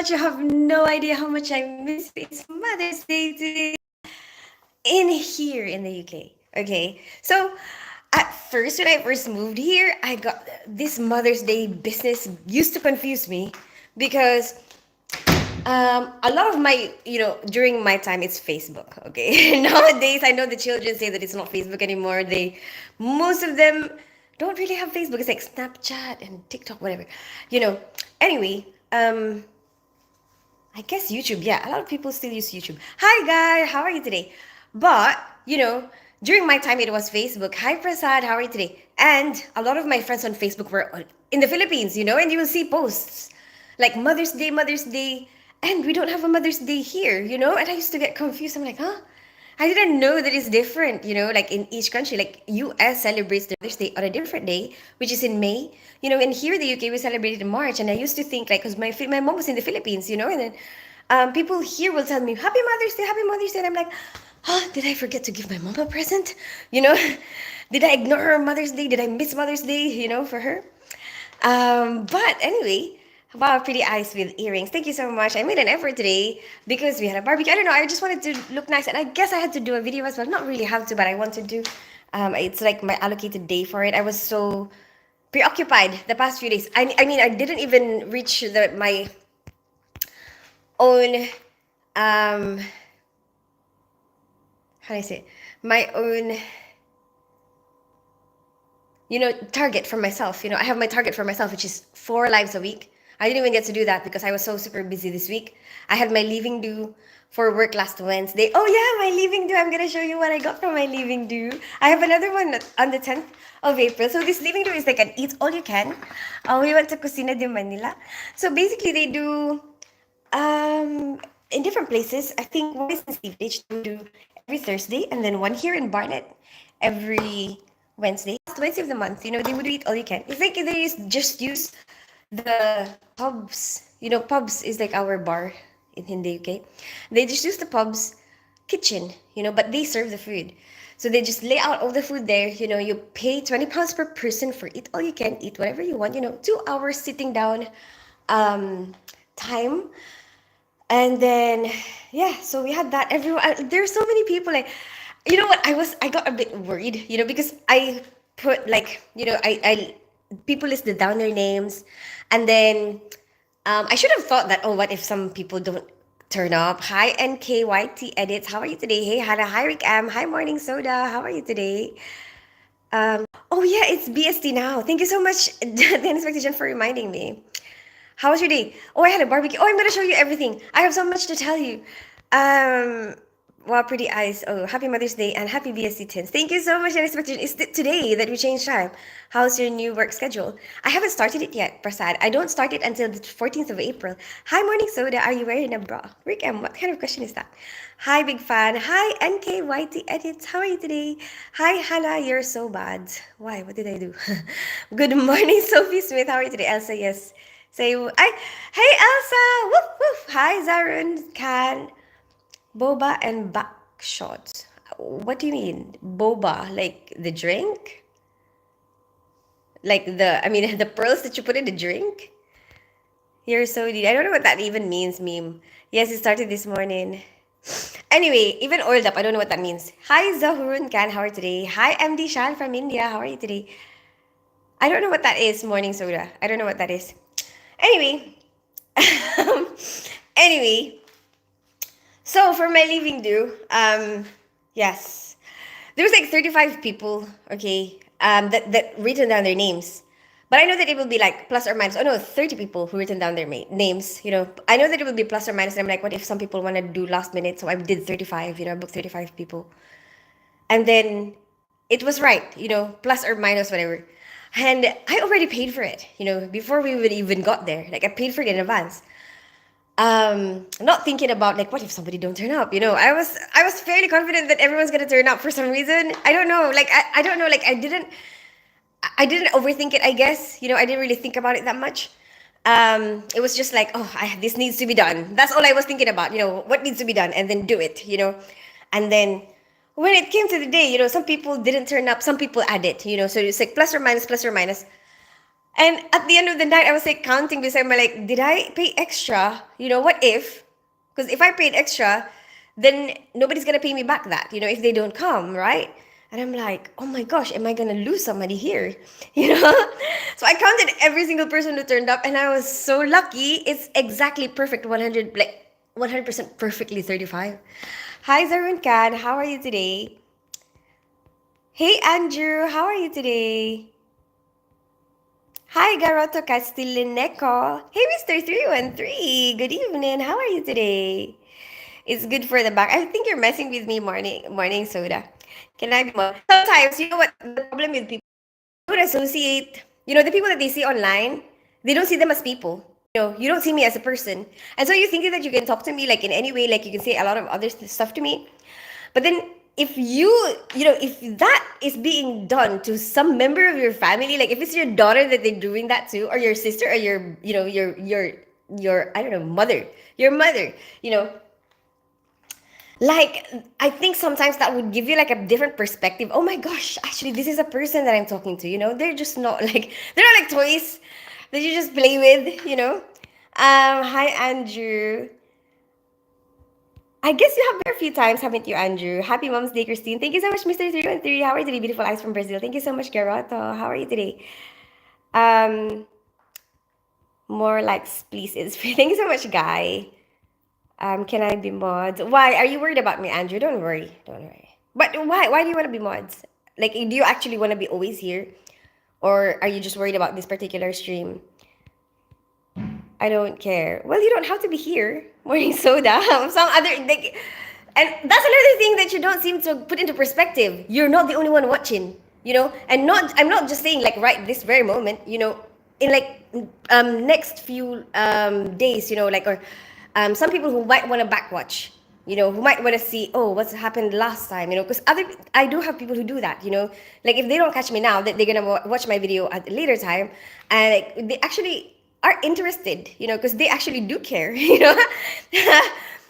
much. You have no idea how much I miss it. It's Mother's Day today in here in the UK. Okay, so at first, when I first moved here, I got this Mother's Day business used to confuse me because a lot of my, during my time, it's Facebook. Okay, nowadays I know the children say that it's not Facebook anymore. Most of them don't really have Facebook. It's like Snapchat and TikTok, whatever. You know. Anyway, I guess YouTube. Yeah, a lot of people still use YouTube. Hi, guys. How are you today? But, during my time, it was Facebook. Hi, Prasad. How are you today? And a lot of my friends on Facebook were in the Philippines, and you will see posts like Mother's Day, Mother's Day. And we don't have a Mother's Day here, And I used to get confused. I'm like, huh? I didn't know that it's different, like in each country. Like US celebrates their Mother's Day on a different day, which is in May. And here in the UK we celebrate it in March. And I used to think like, because my mom was in the Philippines, and then people here will tell me Happy Mother's Day, Happy Mother's Day, and I'm like, oh, did I forget to give my mom a present? You know, did I ignore her Mother's Day? Did I miss Mother's Day? For her. But anyway, wow, pretty eyes with earrings. Thank you so much. I made an effort today because we had a barbecue. I don't know. I just wanted to look nice, and I guess I had to do a video as well. Not really have to, but I want to do. It's like my allocated day for it. I was so preoccupied the past few days. I mean, I didn't even reach my own how do I say it? My own target for myself. I have my target for myself, which is 4 lives a week. I didn't even get to do that because I was so super busy this week. I had my leaving due for work last Wednesday. Oh yeah, my leaving due. I'm gonna show you what I got from my leaving due. I have another one on the 10th of April. So this leaving due is like an eat all you can. We went to Cocina de Manila. So basically they do in different places. I think one is in Stevenage to do every Thursday, and then one here in Barnet every Wednesday. Last Wednesday of the month, they would eat all you can. It's like they just use the pubs. Pubs is like our bar in the UK. They just use the pubs kitchen, but they serve the food. So they just lay out all the food there. You pay £20 per person for eat all you can, eat whatever you want. 2 hours sitting down time. And then, yeah, so we had that. Everyone, there's so many people. Like, you know what? I got a bit worried, because I put like, I people listed down their names, and then I should have thought that, oh, what if some people don't turn up? Hi, NKYT Edits. How are you today? Hey, Hannah. Hi, Rick M. Hi, Morning Soda. How are you today? Oh, yeah, it's BST now. Thank you so much, the Expectation, for reminding me. How was your day? Oh, I had a barbecue. Oh, I'm gonna show you everything. I have so much to tell you. Wow, pretty eyes. Oh, happy Mother's Day and happy BSC 10s. Thank you so much, Expectation. It's today that we changed time. How's your new work schedule? I haven't started it yet, Prasad. I don't start it until the 14th of April. Hi, Morning Soda. Are you wearing a bra? Rick M, what kind of question is that? Hi, big fan. Hi, NKYT Edits. How are you today? Hi, Hannah. You're so bad. Why? What did I do? Good morning, Sophie Smith. How are you today? Elsa, yes. Say, hey Elsa, woof woof. Hi Zarun, Can, boba and back shots. What do you mean, boba? Like the drink? Like the pearls that you put in the drink? You're so deep. I don't know what that even means, meme. Yes, it started this morning. Anyway, even oiled up. I don't know what that means. Hi Zahurun Can, how are you today? Hi MD Shan from India, how are you today? I don't know what that is, morning soda. I don't know what that is. Anyway, so for my leaving due, yes, there was like 35 people, okay, that written down their names. But I know that it will be like plus or minus. Oh no, 30 people who written down their names. I know that it will be plus or minus. And I'm like, what if some people want to do last minute? So I did 35. I booked 35 people, and then it was right. Plus or minus whatever. And I already paid for it, before we even got there. Like I paid for it in advance. Not thinking about like what if somebody don't turn up. I was fairly confident that everyone's gonna turn up for some reason. I don't know. Like I don't know. Like I didn't overthink it. I guess I didn't really think about it that much. It was just like, oh, this needs to be done. That's all I was thinking about. What needs to be done, and then do it. And then when it came to the day, some people didn't turn up, some people added, so it's like plus or minus, plus or minus. And at the end of the night, I was like counting beside my like, did I pay extra? What if? Because if I paid extra, then nobody's gonna pay me back that, if they don't come, right? And I'm like, oh my gosh, am I gonna lose somebody here? You know? So I counted every single person who turned up, and I was so lucky. It's exactly perfect, 100, like 100% perfectly 35. Hi, Zarun Khan, how are you today? Hey, Andrew, how are you today? Hi, Garoto Castilineco. Hey, Mr. 313. Good evening. How are you today? It's good for the back. I think you're messing with me, morning soda. Can I be more? Sometimes, you know what the problem with people don't associate, the people that they see online, they don't see them as people. You don't see me as a person. And so you think that you can talk to me like in any way, like you can say a lot of other stuff to me. But then if if that is being done to some member of your family, like if it's your daughter that they're doing that to, or your sister, or your I don't know, mother, your mother, you know, like I think sometimes that would give you like a different perspective. Oh my gosh, actually this is a person that I'm talking to, they're just not like they're not like toys that you just play with. Hi Andrew. I guess you have been a few times, haven't you, Andrew? Happy Mom's Day, Christine. Thank you so much, Mr. 313. How are you today, beautiful eyes from Brazil? Thank you so much, Garoto. How are you today? Um, More likes, please. Thank you so much, Guy. Can I be mods? Why are you worried about me, Andrew? Don't worry, don't worry. But why? Why do you want to be mods? Like, do you actually want to be always here, or are you just worried about this particular stream? I don't care. Well, you don't have to be here. Morning soda. Some other like, and that's another thing that you don't seem to put into perspective. You're not the only one watching. And not. I'm not just saying like right this very moment. In like next few days. Like or some people who might want to backwatch. Who might want to see, oh, what's happened last time. Because I do have people who do that. Like if they don't catch me now, that they're gonna watch my video at a later time, and like, they actually are interested, because they actually do care,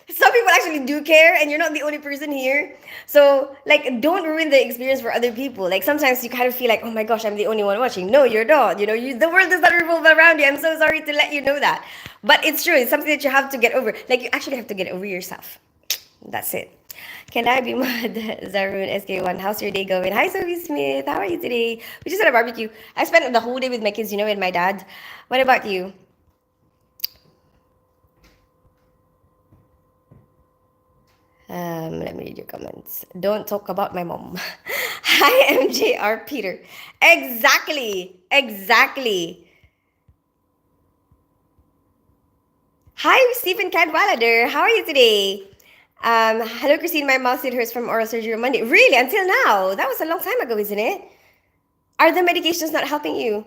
Some people actually do care, and you're not the only person here. So, like, don't ruin the experience for other people. Like, sometimes you kind of feel like, oh my gosh, I'm the only one watching. No, you're not. The world does not revolve around you. I'm so sorry to let you know that. But it's true. It's something that you have to get over. Like, you actually have to get over yourself. That's it. Can I be mad? Zarun SK1, how's your day going? Hi, Sophie Smith. How are you today? We just had a barbecue. I spent the whole day with my kids, and my dad. What about you? Let me read your comments. Don't talk about my mom. Hi, MJR Peter. Exactly. Exactly. Hi, Stephen Cadwallader. How are you today? Hello, Christine. My mouth still hurts from oral surgery on Monday. Really? Until now? That was a long time ago, isn't it? Are the medications not helping you?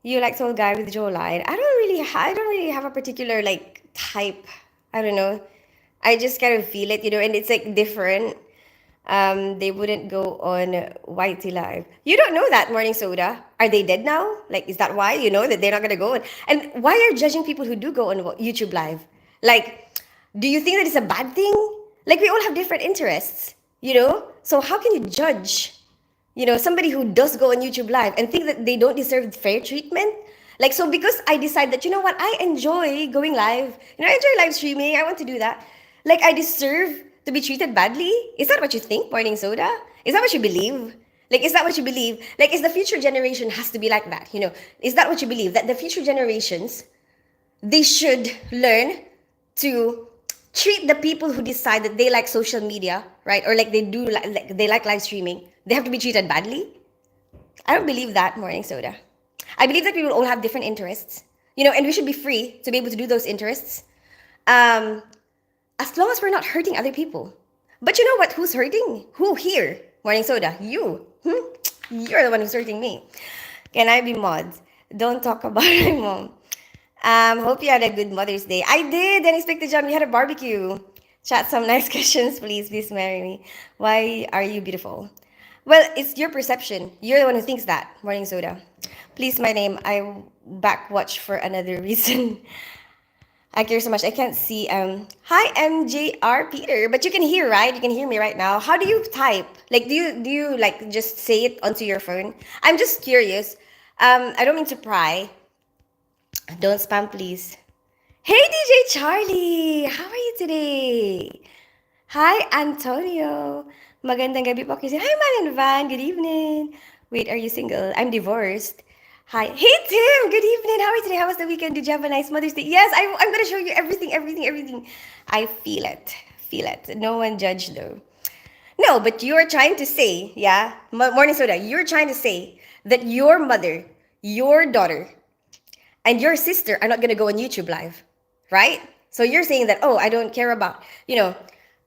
You like told guy with jawline. I don't really have a particular like type. I don't know. I just kind of feel it, and it's like different. They wouldn't go on YT Live. You don't know that, Morning Soda. Are they dead now? Like, is that why you know that they're not gonna go on? And why are you judging people who do go on YouTube Live? Like, do you think that it's a bad thing? Like, we all have different interests. So how can you judge? Somebody who does go on YouTube Live and think that they don't deserve fair treatment. Like, so because I decide that, you know what, I enjoy going live, I enjoy live streaming, I want to do that. Like, I deserve to be treated badly? Is that what you think, Morning Soda? Is that what you believe? Like, is that what you believe? Like, is the future generation has to be like that? Is that what you believe? That the future generations, they should learn to treat the people who decide that they like social media, right? Or like they do like they like live streaming. They have to be treated badly. I don't believe that, Morning Soda. I believe that we will all have different interests, and we should be free to be able to do those interests, um, as long as we're not hurting other people. But you know what? Who's hurting? Who here? Morning Soda. You. You're the one who's hurting me. Can I be mods? Don't talk about my mom. Hope you had a good Mother's Day. I did. And expect the John. We had a barbecue. Chat some nice questions, please. Please marry me. Why are you beautiful? Well, it's your perception. You're the one who thinks that. Morning Soda. Please, my name. I backwatch for another reason. I care so much. I can't see. Hi, MJR Peter. But you can hear, right? You can hear me right now. How do you type? Like, do you like just say it onto your phone? I'm just curious. I don't mean to pry. Don't spam, please. Hey, DJ Charlie! How are you today? Hi, Antonio. Magandang gabi po. Kasi, hi, Malan Van. Good evening. Wait, are you single? I'm divorced. Hi. Hey, Tim. Good evening. How are you today? How was the weekend? Did you have a nice Mother's Day? Yes, I'm going to show you everything, everything, everything. I feel it. Feel it. No one judge, though. No, but you're trying to say, yeah, Morning Soda, you're trying to say that your mother, your daughter, and your sister are not going to go on YouTube live, right? So you're saying that, oh, I don't care about, they're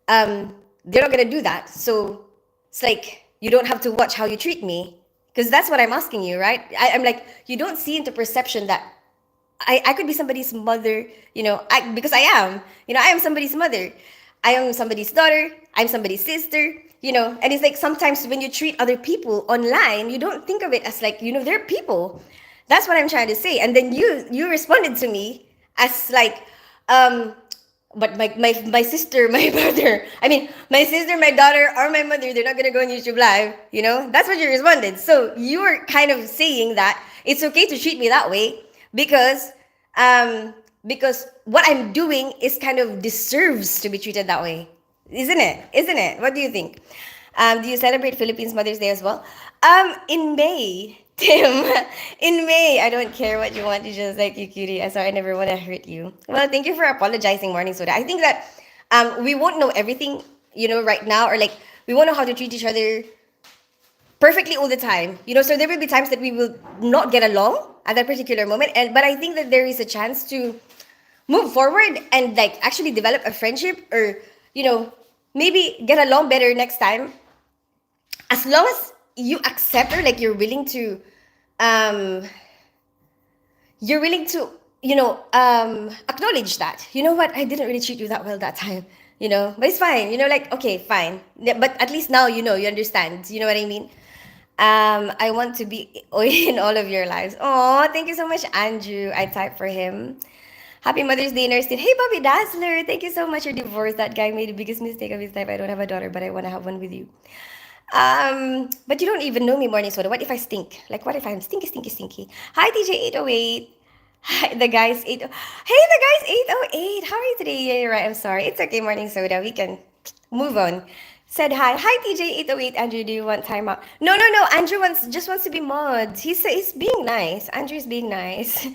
not going to do that. So it's like, you don't have to watch how you treat me. Because that's what I'm asking you, right? I'm like, you don't see into perception that I could be somebody's mother, because I am somebody's mother. I am somebody's daughter. I'm somebody's sister, and it's like sometimes when you treat other people online, you don't think of it as like, they're people. That's what I'm trying to say. And then you responded to me as like, um, but my sister, my brother, I mean, my sister, my daughter, or my mother, they're not going to go on YouTube Live. That's what you responded. So you're kind of saying that it's okay to treat me that way because um, because what I'm doing is kind of deserves to be treated that way. Isn't it? Isn't it? What do you think? Do you celebrate Philippines Mother's Day as well? In May. Tim, in May, I don't care what you want. You just like you, cutie. I'm sorry, I never want to hurt you. Well, thank you for apologizing, Morning Soda. I think that we won't know everything, right now, or like we won't know how to treat each other perfectly all the time. So there will be times that we will not get along at that particular moment. But I think that there is a chance to move forward and like actually develop a friendship or, maybe get along better next time as long as you accept her, like um you're willing to acknowledge that, what, I didn't really treat you that well that time, but it's fine, like, okay, fine. Yeah, but at least now you understand, you know what I mean. I want to be in all of your lives. Oh, thank you so much, Andrew. I typed for him. Happy Mother's Day, Nurstin. Hey, Bobby Dazzler. Thank you so much. You're divorced. That guy made the biggest mistake of his life. I don't have a daughter, but I want to have one with you. But you don't even know me, Morning Soda. What if I stink? Like, what if I'm stinky, stinky, stinky? Hi, DJ 808. Hi, the guys 8. Hey, the guys 808. How are you today? Yeah, you're right. I'm sorry. It's okay, Morning Soda. We can move on. Said hi. Hi, TJ 808. Andrew, do you want time out? No, no, no. Andrew just wants to be mod. He's being nice. Andrew's being nice.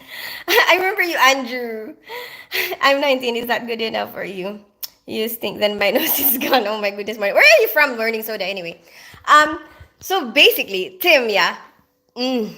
I remember you, Andrew. I'm 19. Is that good enough for you? You stink. Then my nose is gone. Oh my goodness, morning. Where are you from, Morning Soda? Anyway, so basically, Tim, yeah. Mm.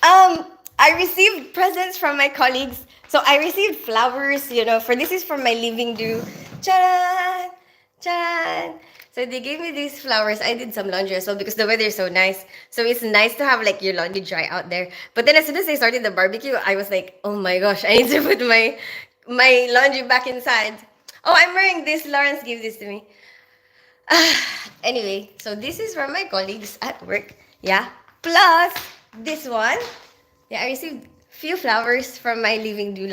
I received presents from my colleagues. So I received flowers, for this is from my living do. Charan! Charan! So they gave me these flowers. I did some laundry as well because the weather is so nice. So it's nice to have like your laundry dry out there. But then as soon as I started the barbecue, I was like, oh my gosh, I need to put my laundry back inside. Oh, I'm wearing this. Lawrence gave this to me. Anyway, so this is from my colleagues at work. Yeah. Plus this one. Yeah, I received few flowers from my living do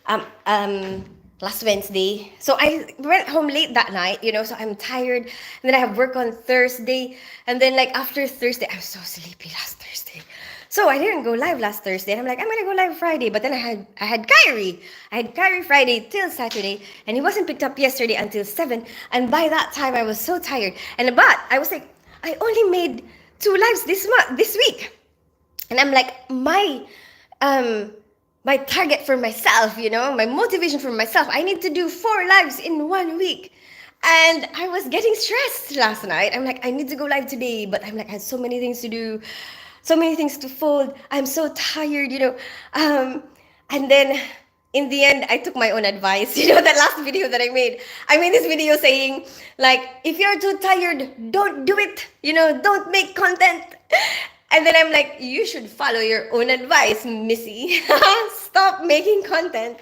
um um last Wednesday. So I went home late that night, so I'm tired. And then I have work on Thursday. And then like after Thursday, I was so sleepy last Thursday. So I didn't go live last Thursday. And I'm like, I'm gonna go live Friday. But then I had Kyrie. I had Kyrie Friday till Saturday. And he wasn't picked up yesterday until 7. And by that time I was so tired. But I was like, I only made 2 lives this week. And I'm like, my target for myself, my motivation for myself, I need to do 4 lives in 1 week. And I was getting stressed last night. I'm like, I need to go live today, but I'm like, I had so many things to do, so many things to fold. I'm so tired, and then in the end, I took my own advice. That last video that I made this video saying, like, if you're too tired, don't do it. Don't make content. And then I'm like, you should follow your own advice, Missy. Stop making content.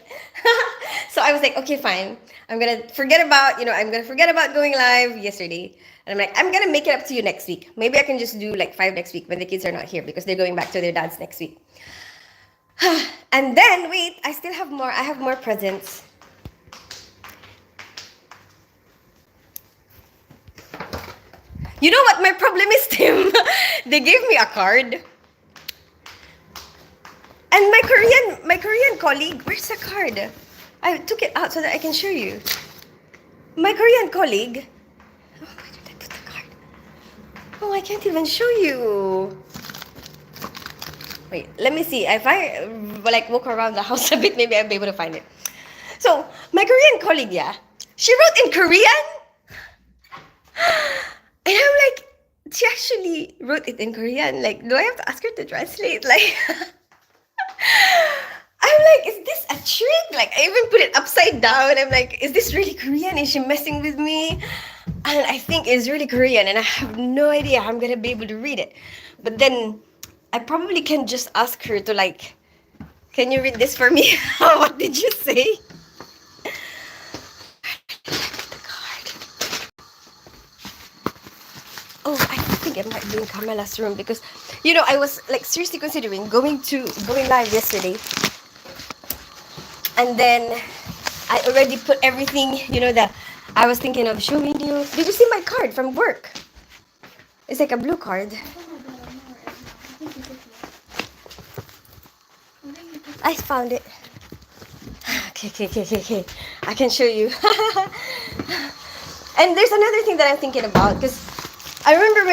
So I was like, okay, fine. I'm gonna forget about going live yesterday. And I'm like, I'm gonna make it up to you next week. Maybe I can just do like 5 next week when the kids are not here because they're going back to their dads next week. And then wait, I still have more. I have more presents. You know what my problem is, Tim? They gave me a card. And my Korean colleague, where's the card? I took it out so that I can show you. My Korean colleague. Oh, where did I put the card? Oh, I can't even show you. Wait, let me see. If I like walk around the house a bit, maybe I'll be able to find it. So, my Korean colleague, yeah, she wrote in Korean, and I'm like, she actually wrote it in Korean. Like, do I have to ask her to translate? Like, I'm like, is this a trick? Like, I even put it upside down. I'm like, is this really Korean? Is she messing with me? And I think it's really Korean, and I have no idea how I'm gonna be able to read it. But then, I probably can just ask her to like, can you read this for me? What did you say? The card. Oh, I think it might be in Carmela's room because, I was like seriously considering going live yesterday, and then I already put everything, that I was thinking of showing you. Did you see my card from work? It's like a blue card. I found it. Okay. I can show you. And there's another thing that I'm thinking about because I remember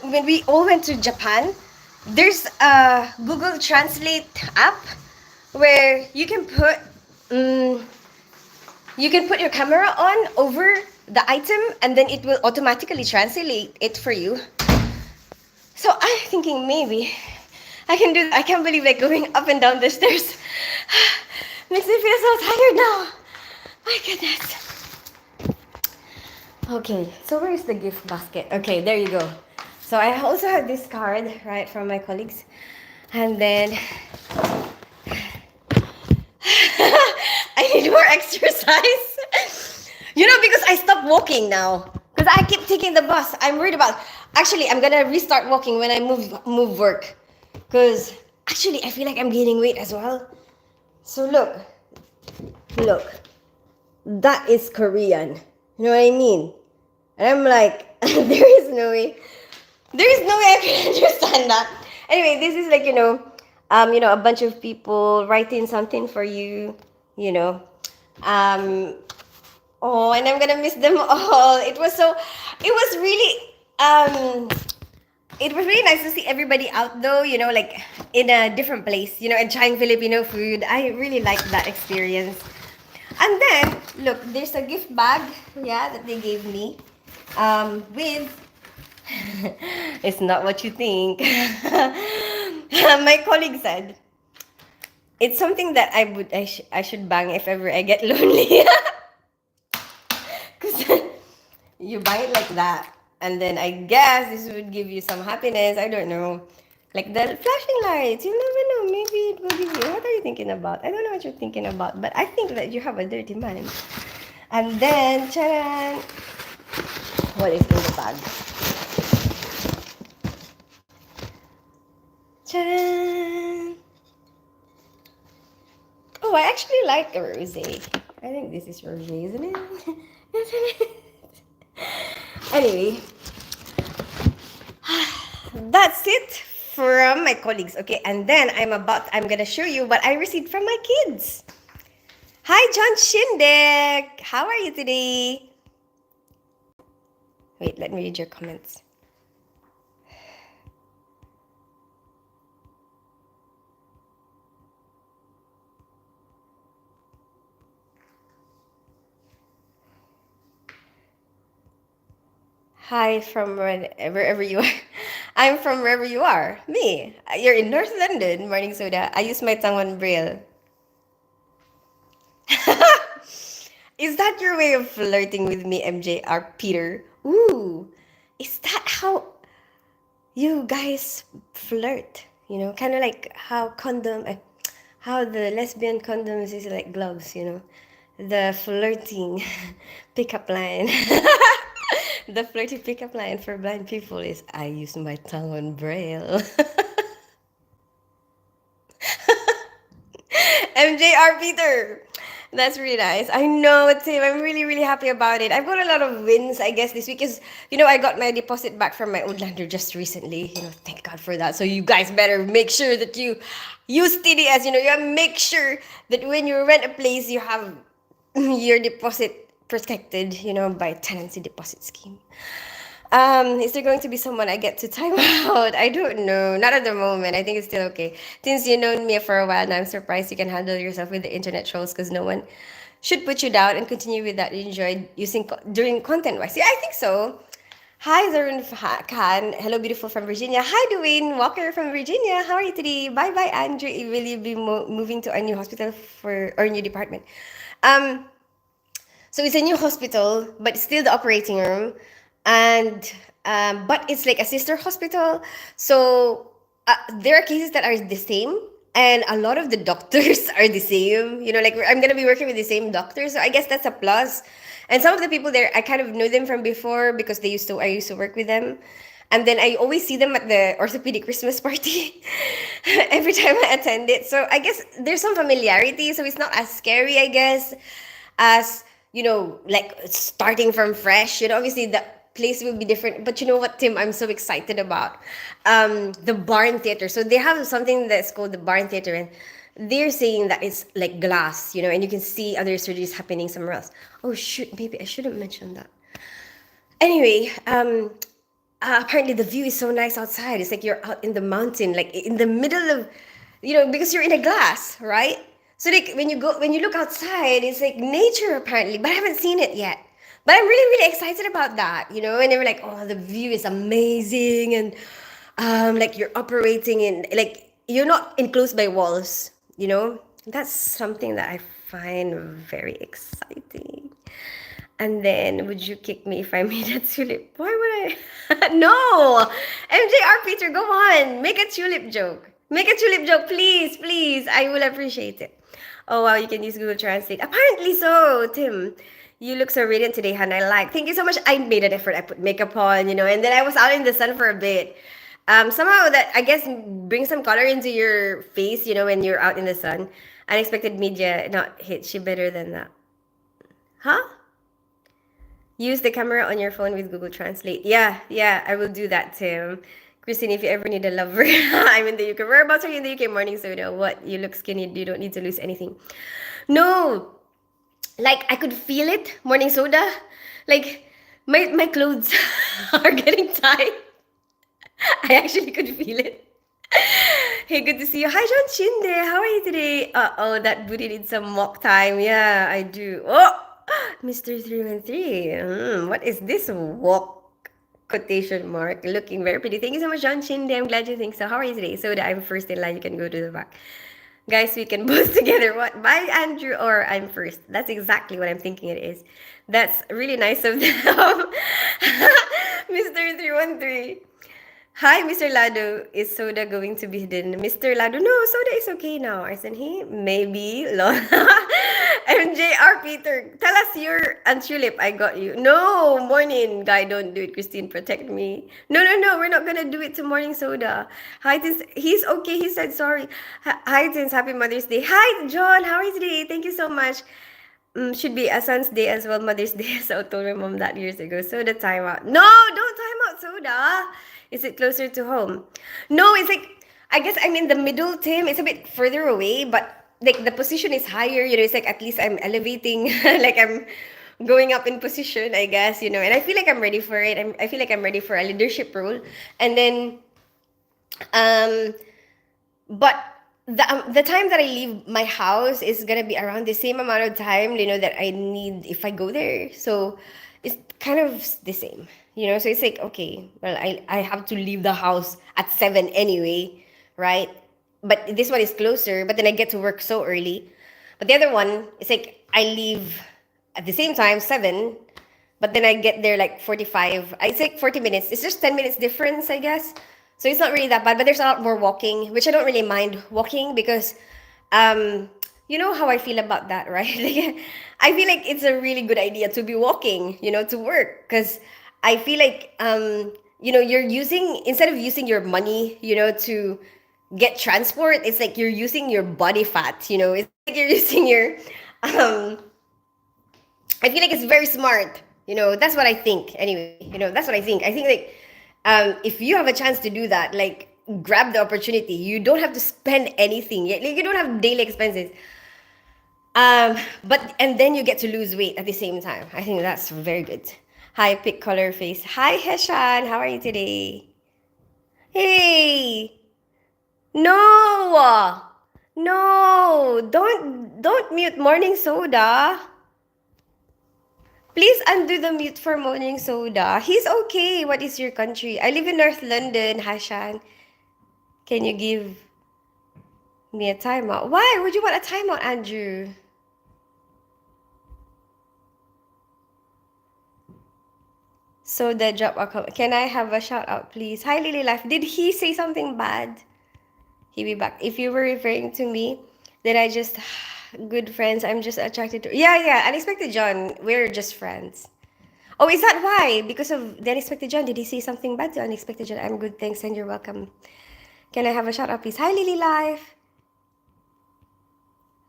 when we all went to Japan, there's a Google Translate app where you can put your camera on over the item and then it will automatically translate it for you. So I'm thinking maybe I can do that. I can't believe like going up and down the stairs makes me feel so tired now. My goodness. Okay, so where is the gift basket? Okay, there you go. So I also have this card, right, from my colleagues. And then I need more exercise. Because I stopped walking now. Because I keep taking the bus. I'm worried about. Actually, I'm gonna restart walking when I move work. Because actually, I feel like I'm gaining weight as well. So look, that is Korean. You know what I mean? And I'm like, there is no way I can understand that. Anyway, this is like, a bunch of people writing something for you, you know. Oh, and I'm gonna miss them all. It was really nice to see everybody out though, like in a different place, and trying Filipino food. I really liked that experience. And then, look, there's a gift bag, that they gave me. With it's not what you think. My colleague said it's something that I should bang if ever I get lonely. Because you buy it like that, and then I guess this would give you some happiness. I don't know, like the flashing lights. You never know. Maybe it will give you. What are you thinking about? I don't know what you're thinking about, but I think that you have a dirty mind. And then, charan, what is in the bag? Charan! Oh, I actually like a rosé. I think this is rosé, isn't it? Isn't it? Anyway, that's it from my colleagues. Okay, and then I'm gonna show you what I received from my kids. Hi, John Shindek. How are you today? Wait, let me read your comments. Hi from wherever you are. I'm from wherever you are. Me. You're in North London, Morning Soda. I use my tongue on braille. Is that your way of flirting with me, MJR Peter? Ooh, is that how you guys flirt? Kind of like how how the lesbian condoms is like gloves, the flirting pickup line. The flirty pickup line for blind people is, I use my tongue on braille. MJR Peter. That's really nice. I know, Tim. I'm really, really happy about it. I've got a lot of wins, I guess, this week. Because, I got my deposit back from my old lander just recently. Thank God for that. So you guys better make sure that you use TDS. You have make sure that when you rent a place, you have your deposit protected, by tenancy deposit scheme. Is there going to be someone I get to time out? I don't know. Not at the moment. I think it's still okay. Since you know me for a while now, I'm surprised you can handle yourself with the internet trolls because no one should put you down and continue with that you enjoyed using during content wise. Yeah, I think so. Hi, Zarun Khan. Hello, beautiful from Virginia. Hi, Dwayne Walker from Virginia. How are you today? Bye bye, Andrew. Will you be moving to a new hospital for or new department? Um, so it's a new hospital, but it's still the operating room, and but it's like a sister hospital. So there are cases that are the same, and a lot of the doctors are the same. Like I'm gonna be working with the same doctor, so I guess that's a plus. And some of the people there, I kind of knew them from before because I used to work with them. And then I always see them at the orthopedic Christmas party every time I attend it. So I guess there's some familiarity. So it's not as scary, I guess, as like starting from fresh. Obviously the place will be different, but you know what, Tim, I'm so excited about the barn theater. So they have something that's called the barn theater, and they're saying that it's like glass, and you can see other surgeries happening somewhere else. Oh shoot, maybe I shouldn't mention that. Anyway, apparently the view is so nice outside. It's like you're out in the mountain, like in the middle of, because you're in a glass, right? So like when you look outside, it's like nature apparently, but I haven't seen it yet. But I'm really, really excited about that, And they were like, oh, the view is amazing, and like you're operating in, like you're not enclosed by walls, That's something that I find very exciting. And then, would you kick me if I made a tulip? Why would I? No! MJR Peter, go on. Make a tulip joke. Make a tulip joke, please, please. I will appreciate it. Oh, wow, you can use Google Translate. Apparently so, Tim. You look so radiant today, Han. I like. Thank you so much. I made an effort. I put makeup on, and then I was out in the sun for a bit. Somehow that, I guess, brings some color into your face, when you're out in the sun. Unexpected media not hit you better than that. Huh? Use the camera on your phone with Google Translate. Yeah, yeah, I will do that, Tim. Christine, if you ever need a lover, I'm in the UK. Whereabouts are you in the UK? Morning soda. What? You look skinny. You don't need to lose anything. No, like I could feel it. Morning soda. Like my clothes are getting tight. I actually could feel it. Hey, good to see you. Hi, John Chinde. How are you today? Uh-oh, that booty needs some walk time. Yeah, I do. Oh, Mr. 313. What is this walk quotation mark? Looking very pretty. Thank you so much, John Chinde. I'm glad you think so. How are you today? So that I'm first in line, you can go to the back. Guys, we can both together. What? Bye, Andrew, or I'm first. That's exactly what I'm thinking it is. That's really nice of them. Mr. 313. Hi, Mr. Lado. Is soda going to be hidden? Mr. Lado, no, soda is okay now. Isn't he? Maybe. MJR Peter, tell us your tulip. I got you. No, morning guy, don't do it. Christine, protect me. No, no, no, we're not gonna do it to morning soda. Hi, Tins. He's okay. He said sorry. Hi, Tins. Happy Mother's Day. Hi, John. How are you today? Thank you so much. Should be a son's day as well, Mother's Day. So I told my mom that years ago. Soda timeout. No, don't time out soda. Is it closer to home? No, it's like, I guess I'm in the middle, Tim. It's a bit further away, but like the position is higher. It's like at least I'm elevating, like I'm going up in position, I guess, and I feel like I'm ready for it. I feel like I'm ready for a leadership role. And then, but the time that I leave my house is gonna be around the same amount of time, that I need if I go there. So it's kind of the same, So it's like, okay, well, I have to leave the house at 7 anyway, right? But this one is closer, but then I get to work so early. But the other one, it's like I leave at the same time, 7, but then I get there like 45. It's like 40 minutes. It's just 10 minutes difference, I guess. So it's not really that bad, but there's a lot more walking, which I don't really mind walking because, you know how I feel about that, right? Like, I feel like it's a really good idea to be walking, to work, because I feel like, you're using, instead of using your money, to get transport, it's like you're using your body fat, it's like you're using your Um, I feel like it's very smart. That's what I think. Anyway, that's what I think. I think like, if you have a chance to do that, like grab the opportunity. You don't have to spend anything. Like you don't have daily expenses. But and then you get to lose weight at the same time. I think that's very good. Hi, pick color face. Hi, Heshan. How are you today? Hey, no, no, don't mute morning soda. Please undo the mute for morning soda. He's okay. What is your country? I live in North London, Hashan. Can you give me a timeout? Why would you want a timeout, Andrew? Soda drop a comment. Can I have a shout out, please? Hi, Lily Life. Did he say something bad? He be back. If you were referring to me, then I just good friends. I'm just attracted to. Yeah, yeah. Unexpected John. We're just friends. Oh, is that why? Because of the Unexpected John? Did he say something bad to Unexpected John? I'm good, thanks, and you're welcome. Can I have a shout out, please? Hi, Lily Life.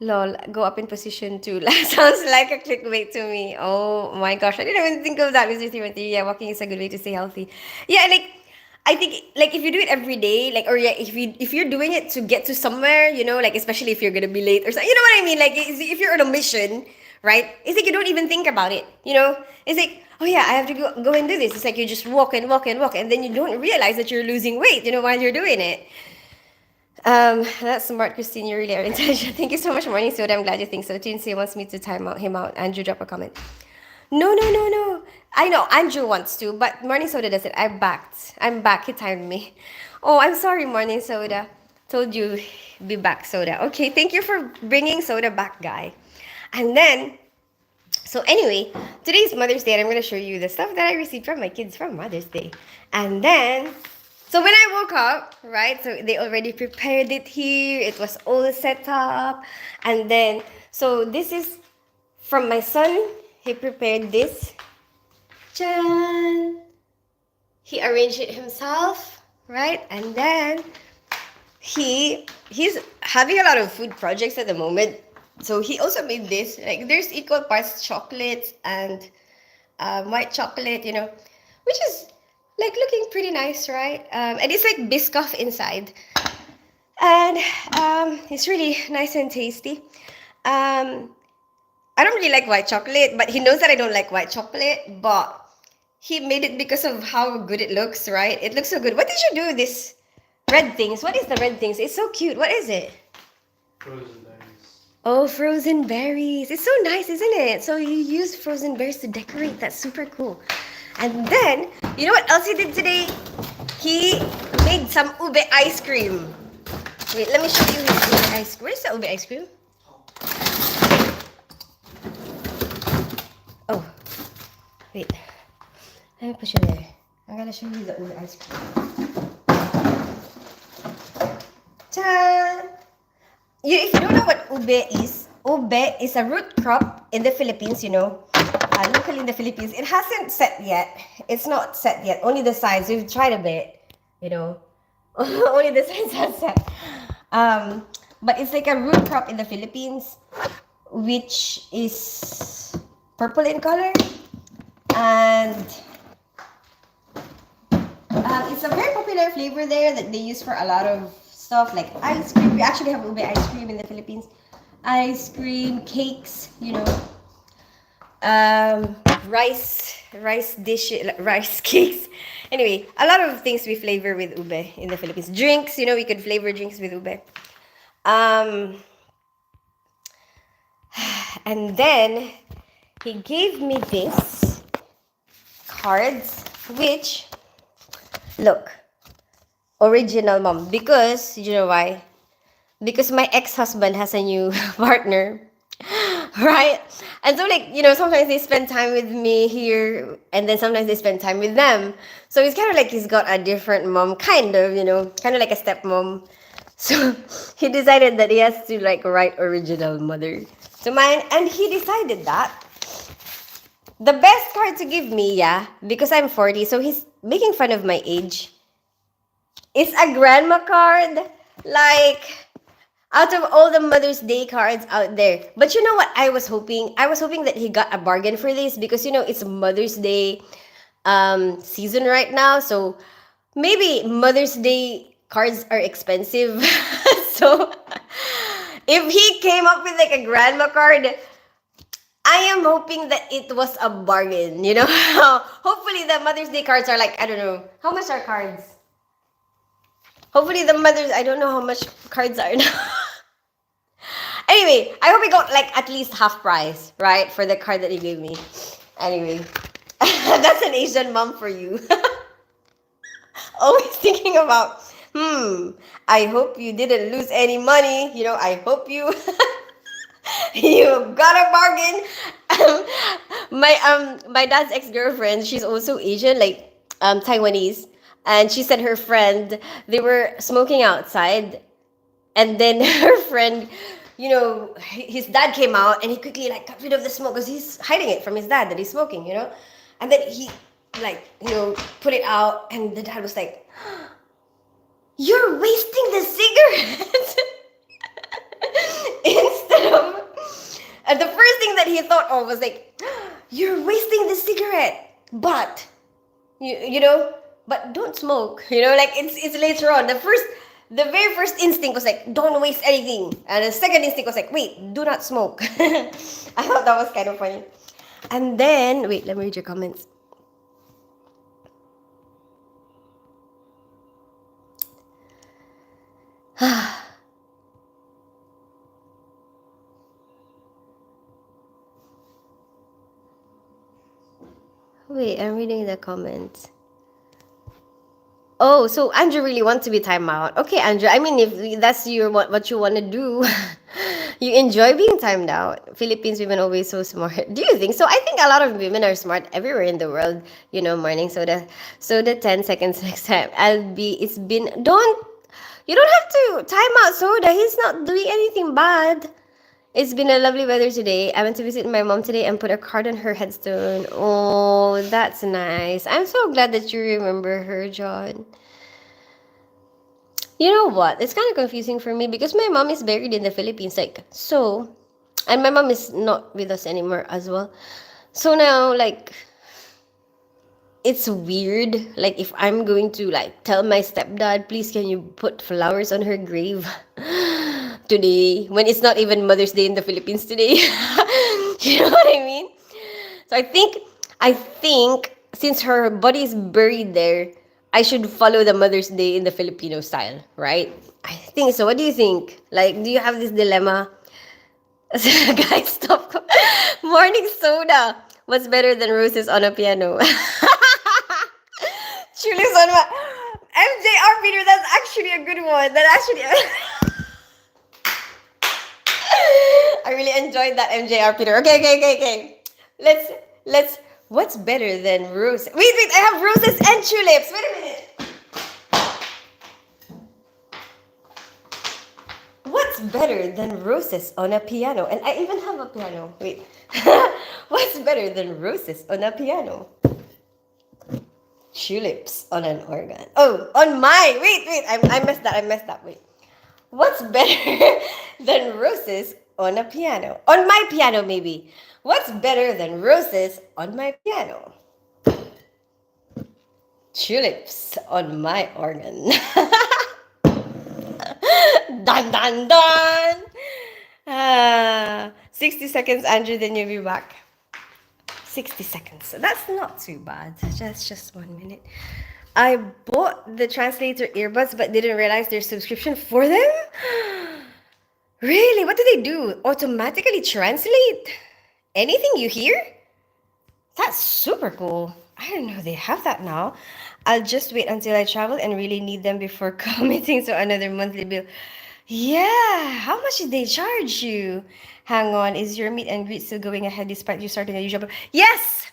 Lol, go up in position too. Sounds like a clickbait to me. Oh my gosh, I didn't even think of that, Mr. Timothy. Yeah, walking is a good way to stay healthy. Yeah, like I think like if you do it every day, like or yeah, if you're doing it to get to somewhere, like especially if you're gonna be late or something, you know what I mean? Like if you're on a mission, right? It's like you don't even think about it. It's like oh yeah, I have to go and do this. It's like you just walk and walk and walk, and then you don't realize that you're losing weight, while you're doing it. That's smart, Christine. You really are intelligent. Thank you so much, Morning Soda. I'm glad you think so. Tinsy wants me to time out him out. Andrew, drop a comment. No, no, no, no. I know Andrew wants to, but Morning Soda doesn't. I'm back. He timed me. Oh, I'm sorry, Morning Soda. Told you be back, Soda. Okay, thank you for bringing Soda back, guy. And then, so anyway, today's Mother's Day, and I'm gonna show you the stuff that I received from my kids from Mother's Day. And then so when I woke up, right, so they already prepared it here. It was all set up. And then, so this is from my son. He prepared this. Jan! He arranged it himself, right? And then he's having a lot of food projects at the moment. So he also made this. Like there's equal parts chocolate and white chocolate, which is like looking pretty nice, right? And it's like Biscoff inside. And it's really nice and tasty. I don't really like white chocolate, but he knows that I don't like white chocolate, but he made it because of how good it looks, right? It looks so good. What did you do with this red things? What is the red things? It's so cute. What is it? Frozen berries. Oh, frozen berries. It's so nice, isn't it? So you use frozen berries to decorate. That's super cool. And then, you know what else he did today? He made some ube ice cream. Wait, let me show you his ube ice cream. Where's the ube ice cream? Oh, wait. Let me push it there. I'm gonna show you the ube ice cream. Ta! If you don't know what ube is a root crop in the Philippines, locally in the Philippines. It hasn't set yet. It's not set yet. Only the sides. We've tried a bit, Only the sides are set. But it's like a root crop in the Philippines, which is purple in color. And it's a very popular flavor there that they use for a lot of stuff like ice cream. We actually have ube ice cream in the Philippines. Ice cream, cakes, rice dishes, rice cakes. Anyway, a lot of things we flavor with ube in the Philippines. Drinks, we could flavor drinks with ube. And then he gave me this cards, which look, original mom. Because you know why? Because my ex-husband has a new partner. Right? And so sometimes they spend time with me here and then sometimes they spend time with them. So it's kind of like he's got a different mom, kind of like a stepmom. So he decided that he has to write original mother to mine, and he decided that the best card to give me, because I'm 40, so he's making fun of my age. It's a grandma card. Out of all the Mother's Day cards out there. But you know what I was hoping? I was hoping that he got a bargain for this because it's Mother's Day season right now. So maybe Mother's Day cards are expensive. So if he came up with like a grandma card, I am hoping that it was a bargain. Hopefully the Mother's Day cards are like, I don't know. How much are cards? Hopefully the mothers, I don't know how much cards are now. Anyway, I hope we got like at least half price, right? For the card that he gave me. Anyway, that's an Asian mom for you. Always thinking about, I hope you didn't lose any money. I hope you you got a bargain. My dad's ex-girlfriend, she's also Asian, like Taiwanese. And she said her friend, they were smoking outside, and then her friend, his dad came out and he quickly like got rid of the smoke because he's hiding it from his dad that he's smoking. And then he like put it out, and the dad was like, "You're wasting the cigarette." Instead of, and the first thing that he thought of was like, "You're wasting the cigarette, but but don't smoke." Like it's later on. The very first instinct was like, don't waste anything. And the second instinct was like, wait, do not smoke. I thought that was kind of funny. And then, wait, let me read your comments. Wait, I'm reading the comments. Oh, so Andrew really wants to be time out. Okay, Andrew. I mean, if that's what you want to do, you enjoy being timed out. Philippines women always so smart. Do you think so? I think a lot of women are smart everywhere in the world. Morning soda 10 seconds next time. It's been, you don't have to time out soda. He's not doing anything bad. It's been a lovely weather today. I went to visit my mom today and put a card on her headstone. Oh, that's nice. I'm so glad that you remember her, John. You know what? It's kind of confusing for me because my mom is buried in the Philippines. And my mom is not with us anymore as well. So now, like, it's weird. Like, if I'm going to, like, tell my stepdad, please, can you put flowers on her grave today when it's not even Mother's Day in the Philippines today? You know what I mean? So I think since her body is buried there, I should follow the Mother's Day in the Filipino style, right? I think so. What do you think? Like, do you have this dilemma? Guys, stop. Morning soda. What's better than roses on a piano? Tulips on my MJR Peter. That's actually a good one. That actually. I really enjoyed that MJR Peter. Okay. Let's. What's better than roses? Wait. I have roses and tulips. Wait a minute. What's better than roses on a piano? And I even have a piano. Wait. What's better than roses on a piano? Tulips on an organ. Oh, on my. Wait. I messed that. Wait. What's better than roses on a piano? On my piano, maybe. What's better than roses on my piano? Tulips on my organ. Dun. 60 seconds, Andrew, then you'll be back. 60 seconds. So that's not too bad. Just 1 minute. I bought the translator earbuds but didn't realize there's subscription for them. Really? What do they do? Automatically translate anything you hear? That's super cool. I don't know they have that now. I'll just wait until I travel and really need them before committing to another monthly bill. Yeah, how much did they charge you? Hang on, is your meet and greet still going ahead despite you starting a new job? Yes,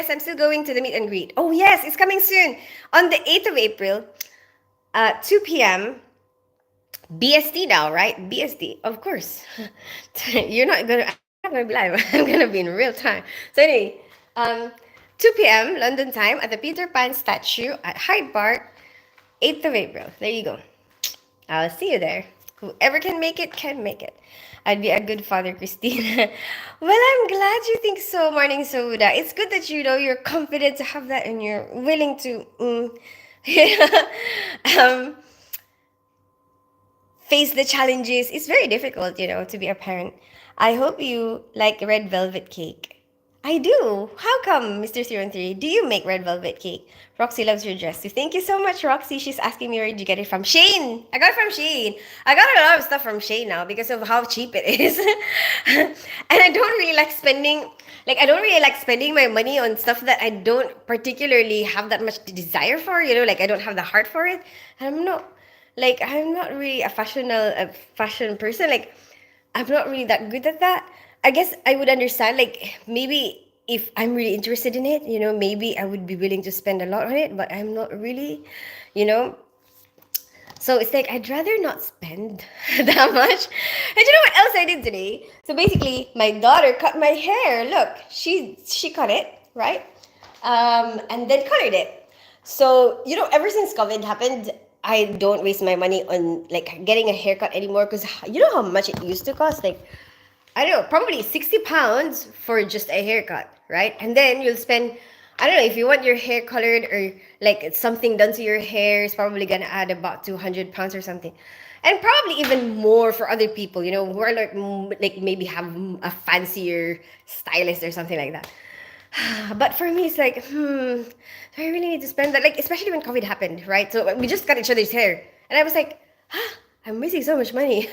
I'm still going to the meet and greet. Oh yes, it's coming soon. On the 8th of April, 2 p.m. BST now, right? BST, of course. I'm not gonna be live. I'm gonna be in real time. So anyway, 2 p.m. London time at the Peter Pan statue at Hyde Park, 8th of April. There you go. I'll see you there. Whoever can make it can make it. I'd be a good father, Christina. Well, I'm glad you think so, Morning Soda. It's good that you know you're confident to have that and you're willing to yeah, um, face the challenges. It's very difficult, to be a parent. I hope you like red velvet cake. I do. How come, Mr. 013? Do you make red velvet cake? Roxy loves your dress too. Thank you so much, Roxy. She's asking me where did you get it from? Shane! I got it from Shane. I got a lot of stuff from Shane now because of how cheap it is. And I don't really like spending my money on stuff that I don't particularly have that much desire for, like I don't have the heart for it. I'm not really a fashion person. Like I'm not really that good at that. I guess I would understand, like, maybe if I'm really interested in it, maybe I would be willing to spend a lot on it, but I'm not really, you know. So it's like I'd rather not spend that much. And you know what else I did today? So basically, my daughter cut my hair. Look, she cut it, right? And then colored it. So, ever since COVID happened, I don't waste my money on like getting a haircut anymore because you know how much it used to cost? Like, I don't know, probably 60 pounds for just a haircut, right? And then you'll spend, I don't know, if you want your hair colored or like something done to your hair, it's probably gonna add about 200 pounds or something. And probably even more for other people, who are like maybe have a fancier stylist or something like that. But for me, it's like, do I really need to spend that? Like, especially when COVID happened, right? So we just cut each other's hair. And I was like, I'm wasting so much money.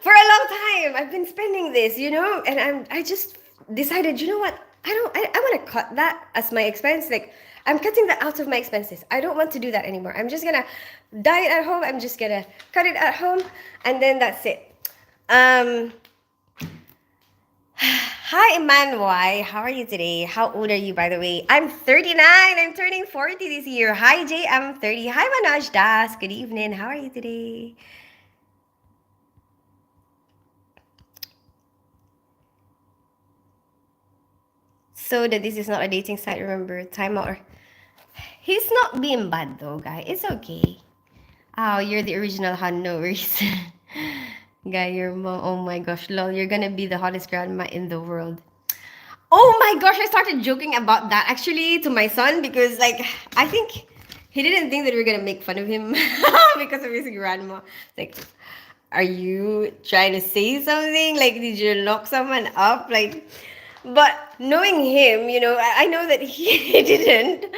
For a long time, I've been spending this, and I just decided, you know what? I want to cut that as my expense. Like, I'm cutting that out of my expenses. I don't want to do that anymore. I'm just gonna dye it at home. I'm just gonna cut it at home, and then that's it. Um, Hi, Emmanuel. How are you today? How old are you, by the way? I'm 39. I'm turning 40 this year. Hi, Jay. I'm 30. Hi, Manoj Das. Good evening. How are you today? So that this is not a dating site, remember? Time out. He's not being bad though, guy. It's okay. Oh, you're the original Han, no worries. Guy, your mom. Oh my gosh, lol. You're gonna be the hottest grandma in the world. Oh my gosh, I started joking about that actually to my son because like I think he didn't think that we were gonna make fun of him because of his grandma. Like, are you trying to say something? Like, did you lock someone up? Like, but knowing him, I know that he didn't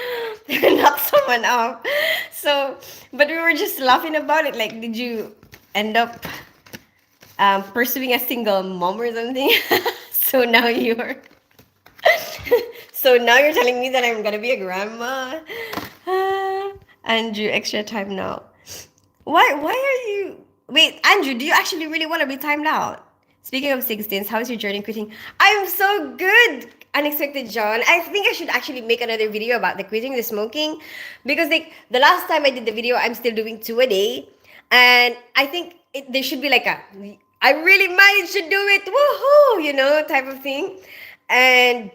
knock someone up. So, but we were just laughing about it. Like, did you end up pursuing a single mom or something? So now you're so now you're telling me that I'm gonna be a grandma. Andrew, extra time now. Why are you wait, Andrew, do you actually really want to be timed out? Speaking of 16s, how's your journey quitting? I'm so good! Unexpected John. I think I should actually make another video about the quitting the smoking. Because like the last time I did the video, I'm still doing 2 a day. And I think there should be like a I really managed to do it, woohoo, type of thing. And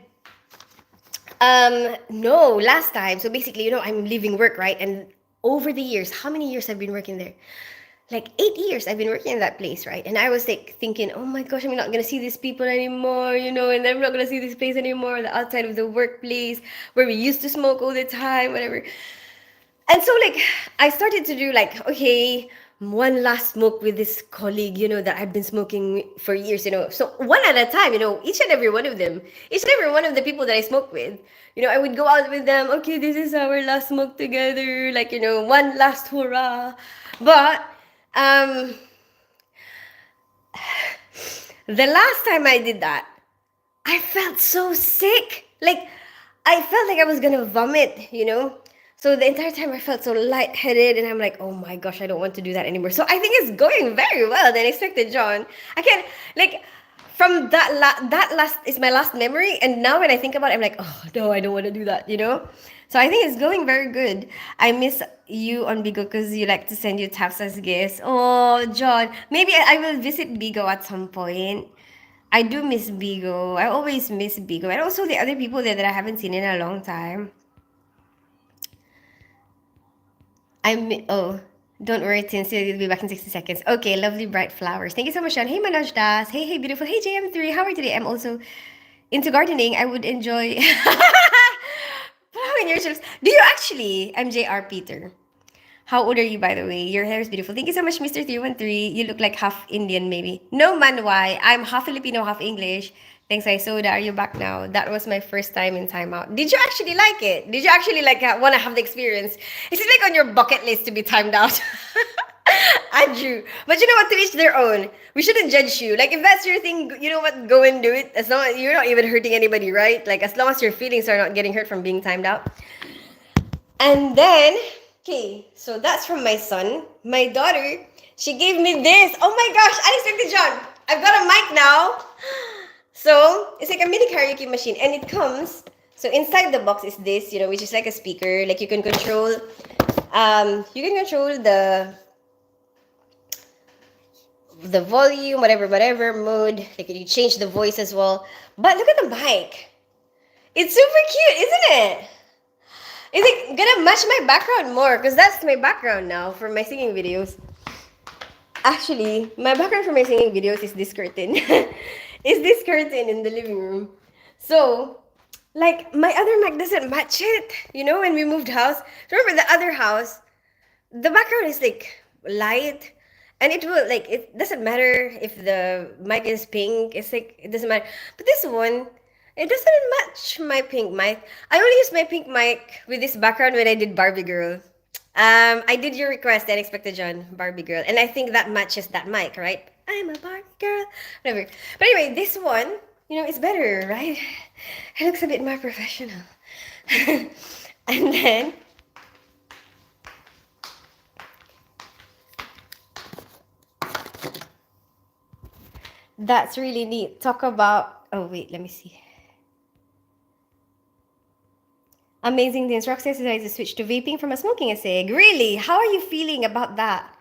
no, last time. So basically, I'm leaving work, right? And over the years, how many years I've been working there? Like 8 years I've been working in that place, right? And I was like thinking, oh my gosh, I'm not gonna see these people anymore, and I'm not gonna see this place anymore, the outside of the workplace where we used to smoke all the time, whatever. And so like I started to do like, okay, one last smoke with this colleague, that I've been smoking for years, so one at a time, each and every one of them, each and every one of the people that I smoke with, I would go out with them. Okay, this is our last smoke together, like, one last hurrah. But um the last time I did that, I felt so sick. Like, I felt like I was gonna vomit. So the entire time I felt so lightheaded, and I'm like, oh my gosh, I don't want to do that anymore. So I think it's going very well than expected, John. I can't, like, from that last is my last memory, and now when I think about it, I'm like, oh no, I don't want to do that. So I think it's going very good. I miss you on Bigo because you like to send you taps as guests. Oh, John, maybe I will visit Bigo at some point. I do miss Bigo. I always miss Bigo. And also the other people there that I haven't seen in a long time. Oh. Don't worry, Tinsy, you'll be back in 60 seconds. Okay, lovely bright flowers. Thank you so much, Sean. Hey, Manoj Das. Hey, hey, beautiful. Hey, JM3. How are you today? I'm also into gardening. I would enjoy plowing your ships. Do you actually? I'm JR Peter. How old are you, by the way? Your hair is beautiful. Thank you so much, Mr. 313. You look like half Indian, maybe. No, man, why? I'm half Filipino, half English. Thanks, I Soda. Are you back now? That was my first time in timeout. Did you actually like it? Did you actually like want to have the experience? Is it like on your bucket list to be timed out? Andrew. But you know what? To each their own. We shouldn't judge you. Like, if that's your thing, you know what? Go and do it. As long as you're not even hurting anybody, right? Like, as long as your feelings are not getting hurt from being timed out. And then, okay, so that's from my son. My daughter, she gave me this. Oh my gosh, unexpected John. I've got a mic now. So it's like a mini karaoke machine, and it comes. So inside the box is this, which is like a speaker. Like you can control the volume, whatever mode. Like you change the voice as well. But look at the mic. It's super cute, isn't it? It's like gonna match my background more because that's my background now for my singing videos. Actually, my background for my singing videos is this curtain. Is this curtain in the living room. So, like my other mic doesn't match it. When we moved house. Remember the other house, the background is like light, and it doesn't matter if the mic is pink. It's like it doesn't matter. But this one, it doesn't match my pink mic. I only use my pink mic with this background when I did Barbie Girl. I did your request, Unexpected John, Barbie Girl, and I think that matches that mic, right? I'm a Barbie girl, whatever. But anyway, this one, it's better, right? It looks a bit more professional. And then that's really neat. Talk about. Oh wait, let me see. Amazing. The instructor decided to switch to vaping from a smoking a cig. Really? How are you feeling about that,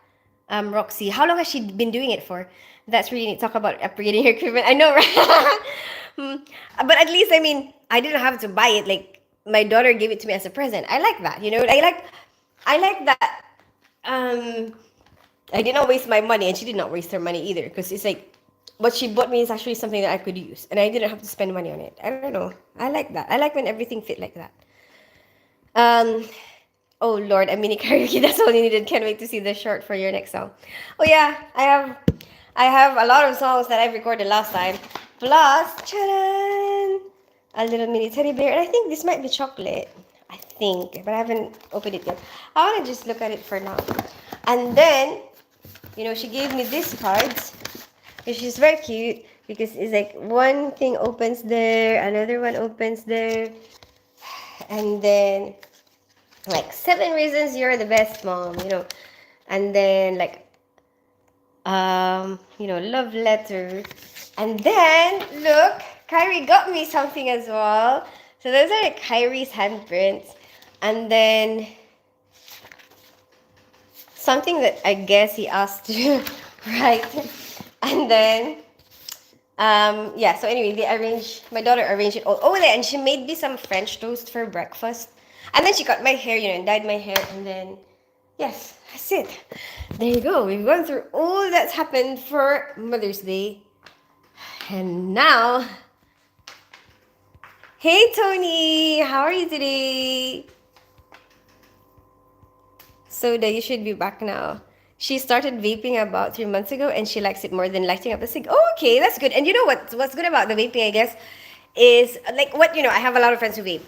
Roxy? How long has she been doing it for? That's really neat. Talk about upgrading her equipment. I know, right? Hmm. But at least, I mean, I didn't have to buy it. Like my daughter gave it to me as a present. I like that. I like that. Um, I did not waste my money, and she did not waste her money either. Because it's like what she bought me is actually something that I could use, and I didn't have to spend money on it. I don't know. I like that. I like when everything fit like that. Um, oh Lord, a mini karaoke. That's all you needed. Can't wait to see the short for your next song. Oh yeah, I have a lot of songs that I've recorded last time. Plus, ta-da, a little mini teddy bear, and I think this might be chocolate. I think, but I haven't opened it yet. I want to just look at it for now. And then, she gave me these cards, which is very cute because it's like one thing opens there, another one opens there, and then like 7 reasons you're the best mom, and then like love letter, and then look, Kyrie got me something as well. So those are like Kyrie's handprints, and then something that I guess he asked to write, and then yeah, so anyway, my daughter arranged it all. Oh, and she made me some French toast for breakfast. And then she cut my hair, and dyed my hair. And then, yes, that's it. There you go. We've gone through all that's happened for Mother's Day. And now, hey, Tony, how are you today? Soda, you should be back now. She started vaping about 3 months ago, and she likes it more than lighting up a cig. Oh, okay, that's good. And you know what's good about the vaping, I guess, is like I have a lot of friends who vape.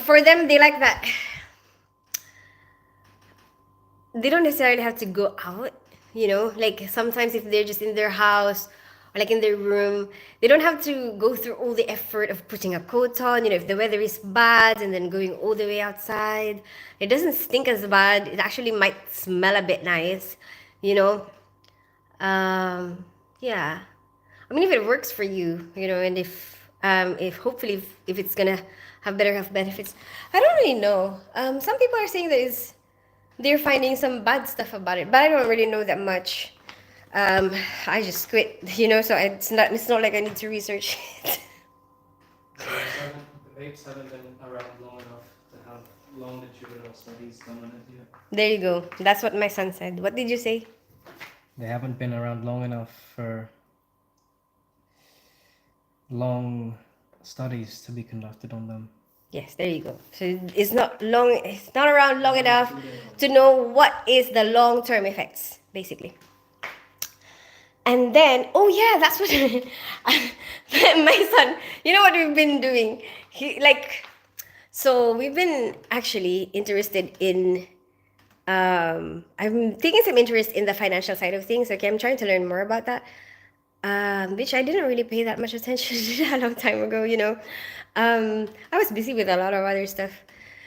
For them, they like that. They don't necessarily have to go out, like sometimes if they're just in their house or like in their room, they don't have to go through all the effort of putting a coat on, if the weather is bad and then going all the way outside. It doesn't stink as bad. It actually might smell a bit nice, you know. Yeah. I mean, if it works for you, and if hopefully if it's gonna have better health benefits. I don't really know. Some people are saying that they're finding some bad stuff about it, but I don't really know that much. I just quit, so it's not like I need to research it. The vapes haven't been around long enough to have longitudinal studies done on it yet. There you go. That's what my son said. What did you say? They haven't been around long enough for long studies to be conducted on them. Yes, there you go. So it's not long. It's not around long enough to know what is the long-term effects, basically. And then, oh yeah, that's what my son. You know what we've been doing? So we've been actually interested in. I'm taking some interest in the financial side of things. Okay, I'm trying to learn more about that. Which I didn't really pay that much attention to a long time ago. I was busy with a lot of other stuff.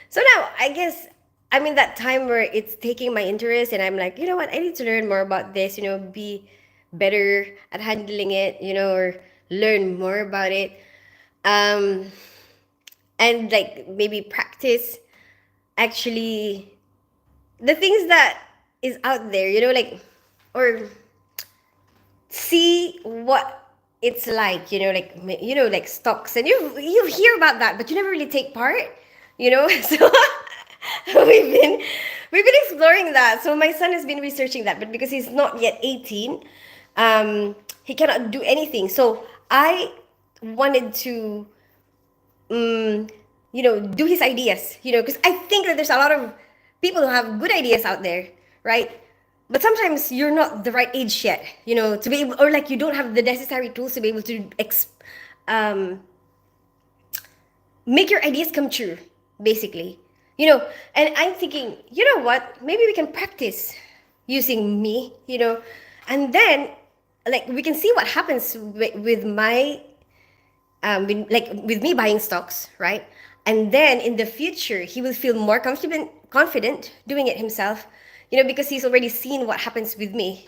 So now I guess I'm in that time where it's taking my interest, and I'm like, you know what, I need to learn more about this. Be better at handling it. Or learn more about it. Um, and like maybe practice actually the things that is out there. Or see what it's like, like stocks, and you hear about that, but you never really take part. So we've been we've been exploring that. So my son has been researching that, but because he's not yet 18, he cannot do anything. So I wanted to do his ideas, because I think that there's a lot of people who have good ideas out there, right? But sometimes you're not the right age yet, to be able, or like you don't have the necessary tools to be able to um, make your ideas come true, basically. And I'm thinking, you know what? Maybe we can practice using me, and then like we can see what happens with my with me buying stocks, right? And then in the future, he will feel more confident doing it himself, because he's already seen what happens with me,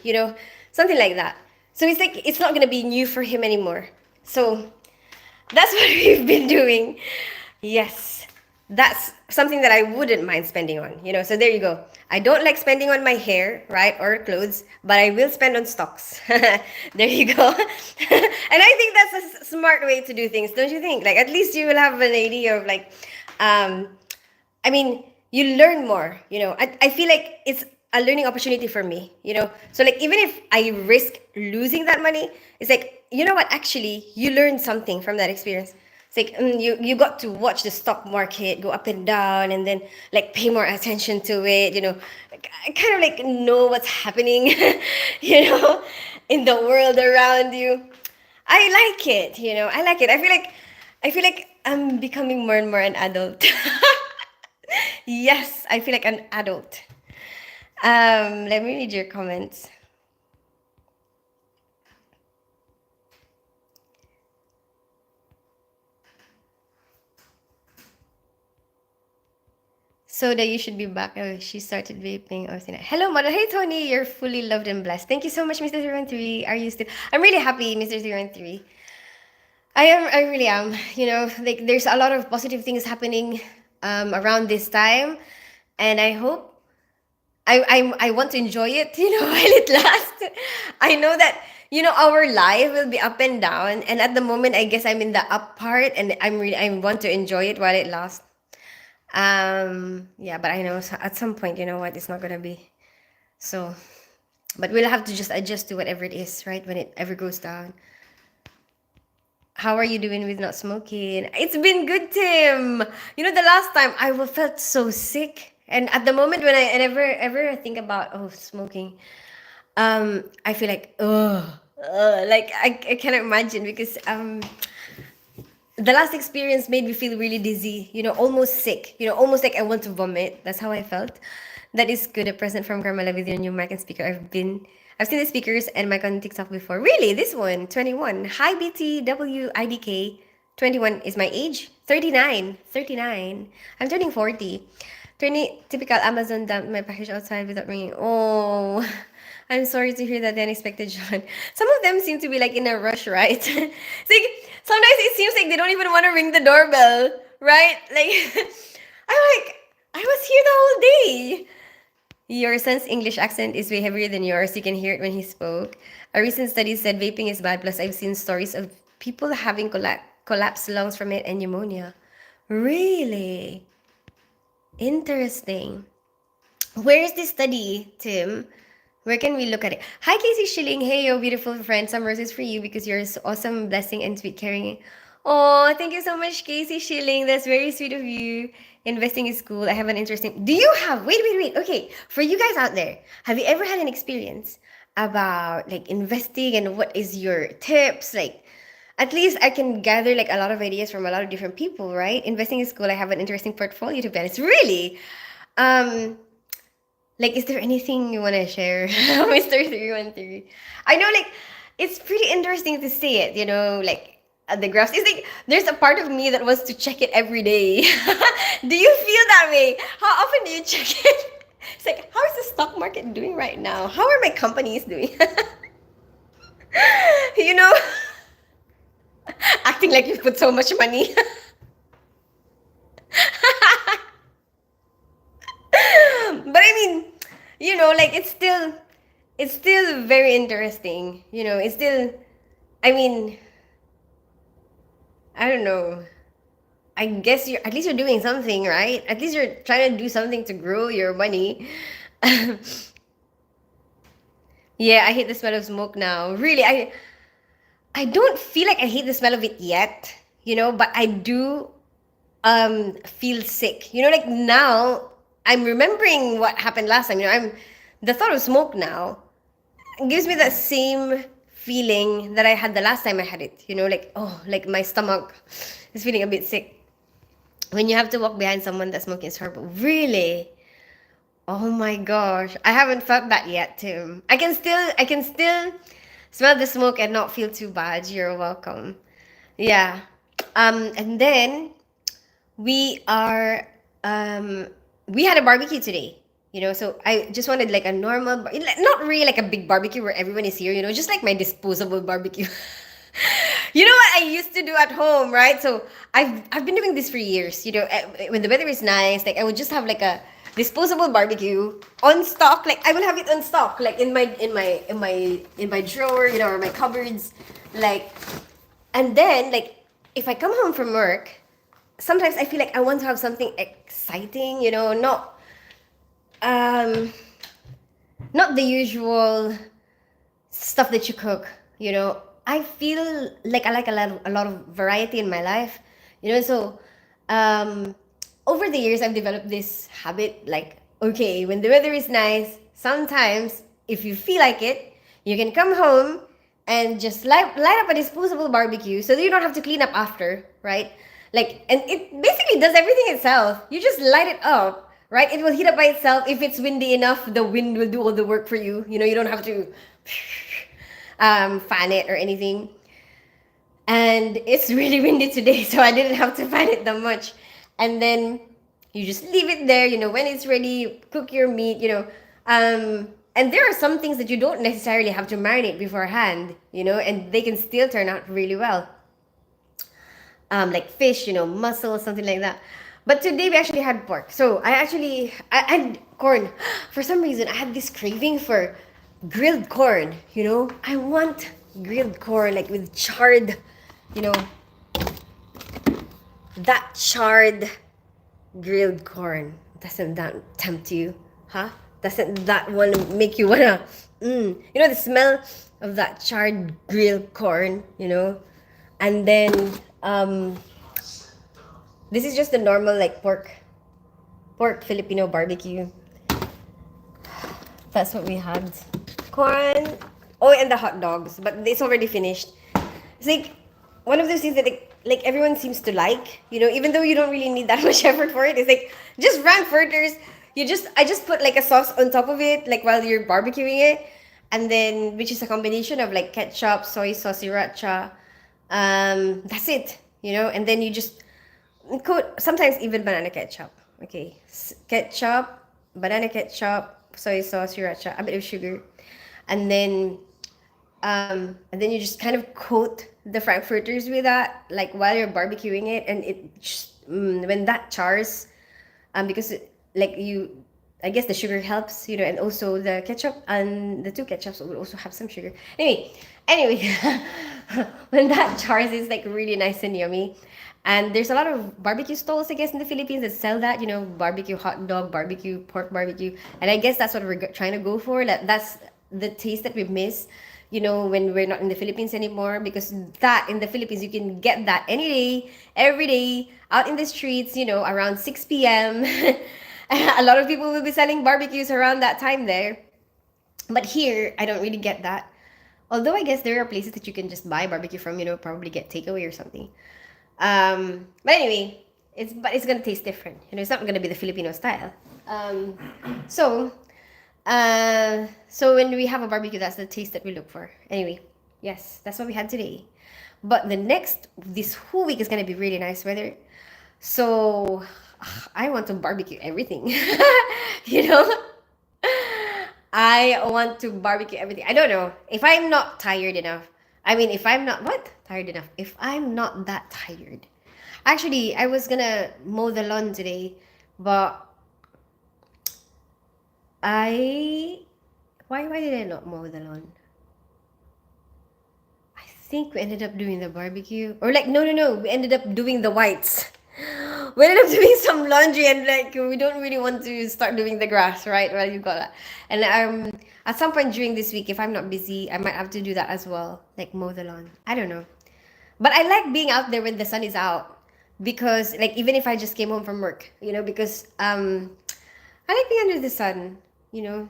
something like that. So it's like it's not gonna be new for him anymore. So that's what we've been doing. Yes, that's something that I wouldn't mind spending on, So there you go. I don't like spending on my hair, right, or clothes, but I will spend on stocks. There you go. And I think that's a smart way to do things, don't you think? Like at least you will have an idea of like, um, I mean, you learn more. I feel like it's a learning opportunity for me. So like even if I risk losing that money, it's like, you know what? Actually, you learn something from that experience. It's like you got to watch the stock market go up and down, and then like pay more attention to it. Like, I kind of like know what's happening, in the world around you. I like it. I like it. I feel like I'm becoming more and more an adult. Yes, I feel like an adult. Let me read your comments. So that you should be back. Oh, she started vaping. Oh, hello, mother. Hey, Tony. You're fully loved and blessed. Thank you so much, Mr. 013. Are you still? I'm really happy, Mr. 013. I am. I really am. Like there's a lot of positive things happening around this time, and I hope I want to enjoy it, while it lasts. I know that our life will be up and down, and at the moment, I guess I'm in the up part, and I want to enjoy it while it lasts. Yeah, but I know at some point, you know what, it's not gonna be so. But we'll have to just adjust to whatever it is, right? When it ever goes down. How are you doing with not smoking? It's been good, Tim. The last time I felt so sick, and at the moment when I ever think about smoking, I feel like like I cannot imagine, because the last experience made me feel really dizzy, almost sick, almost like I want to vomit. That's how I felt. That is good. A present from Carmela with your new mic and speaker. I've seen the speakers and mic on TikTok before. Really? This one, 21. Hi, BTWIDK. 21 is my age. 39. 39. I'm turning 40. 20, typical Amazon dumped my package outside without ringing. Oh, I'm sorry to hear that, the unexpected, John. Some of them seem to be like in a rush, right? It's like sometimes it seems like they don't even want to ring the doorbell, right? Like I'm like, I was here the whole day. Your son's English accent is way heavier than yours. You can hear it when he spoke. A recent study said vaping is bad. Plus, I've seen stories of people having collapsed lungs from it and pneumonia. Really? Interesting. Where is this study, Tim? Where can we look at it? Hi, Casey Schilling. Hey, yo, beautiful friend. Some roses for you because you're so awesome, blessing, and sweet caring. Oh, thank you so much, Casey Schilling. That's very sweet of you. Investing in school. I have an interesting. Do you have? Wait. Okay, for you guys out there, have you ever had an experience about like investing and what is your tips? Like, at least I can gather like a lot of ideas from a lot of different people, right? Investing in school. I have an interesting portfolio to be honest. Really. Um, like, is there anything you want to share, Mr. 313? I know, like, it's pretty interesting to see it, like the graphs. It's like there's a part of me that wants to check it every day. Do you feel that way? How often do you check it? It's like, how is the stock market doing right now? How are my companies doing? you know, acting like you put so much money. But I mean, like it's still very interesting. It's still, I mean, I don't know. I guess at least you're doing something, right? At least you're trying to do something to grow your money. Yeah, I hate the smell of smoke now. Really, I don't feel like I hate the smell of it yet, but I do feel sick. Like now I'm remembering what happened last time. I'm the thought of smoke now gives me that same feeling that I had the last time I had it. Like, oh, like my stomach is feeling a bit sick. When you have to walk behind someone that's smoking is horrible. Really? Oh my gosh. I haven't felt that yet, Tim. I can still smell the smoke and not feel too bad. You're welcome. Yeah. And then we are we had a barbecue today, so I just wanted like a normal not really like a big barbecue where everyone is here, just like my disposable barbecue. You know what I used to do at home, right? So I've been doing this for years, when the weather is nice, like I would just have like a disposable barbecue on stock. Like I will have it on stock, like in my drawer, or my cupboards, like. And then, like, if I come home from work, sometimes I feel like I want to have something exciting, um, not the usual stuff that you cook. I feel like I like a lot of variety in my life. So um, over the years I've developed this habit. Like, okay, when the weather is nice, sometimes if you feel like it, you can come home and just light up a disposable barbecue so that you don't have to clean up after, right? Like, and it basically does everything itself. You just light it up, right? It will heat up by itself. If it's windy enough, the wind will do all the work for you. You don't have to fan it or anything. And it's really windy today, so I didn't have to fan it that much. And then you just leave it there. When it's ready, you cook your meat. And there are some things that you don't necessarily have to marinate beforehand. And they can still turn out really well. Like fish, mussels, something like that. But today we actually had pork. So I had corn. For some reason, I had this craving for grilled corn. I want grilled corn, like with charred, you know, that charred grilled corn. Doesn't that tempt you? Huh? Doesn't that one make you wanna, the smell of that charred grilled corn, And then, this is just the normal, like, pork Filipino barbecue. That's what we had. Corn. Oh, and the hot dogs. But it's already finished. It's like one of those things that like everyone seems to like. Even though you don't really need that much effort for it. It's like just frankfurters. I just put like a sauce on top of it, like while you're barbecuing it, and then which is a combination of like ketchup, soy sauce, sriracha. That's it. And then you just coat sometimes even banana ketchup. Okay, ketchup, banana ketchup, soy sauce, sriracha, a bit of sugar, and then you just kind of coat the frankfurters with that, like while you're barbecuing it, and it just, when that chars, because like I guess the sugar helps, and also the ketchup and the two ketchups will also have some sugar. Anyway, Anyway, when that chars is like really nice and yummy. And there's a lot of barbecue stalls, I guess, in the Philippines that sell that, barbecue hot dog, barbecue, pork barbecue. And I guess that's what we're trying to go for. That's the taste that we miss, when we're not in the Philippines anymore. Because that in the Philippines, you can get that any day, every day, out in the streets, around 6 p.m. A lot of people will be selling barbecues around that time there. But here, I don't really get that. Although I guess there are places that you can just buy barbecue from, probably get takeaway or something. But anyway, it's gonna taste different. It's not gonna be the Filipino style. So so when we have a barbecue, that's the taste that we look for. Anyway, yes, that's what we had today. But this whole week is gonna be really nice weather. So I want to barbecue everything. you know, I want to barbecue everything. I don't know if I'm not tired enough. I mean, if I'm not what tired enough. If I'm not that tired. Actually, I was gonna mow the lawn today, but I why did I not mow the lawn? I think we ended up doing the barbecue, or like no, we ended up doing the whites. We ended up doing some laundry, and like we don't really want to start doing the grass, right? Well, you got that. And at some point during this week, if I'm not busy, I might have to do that as well, like mow the lawn. I don't know, but I like being out there when the sun is out, because like even if I just came home from work, because I like being under the sun,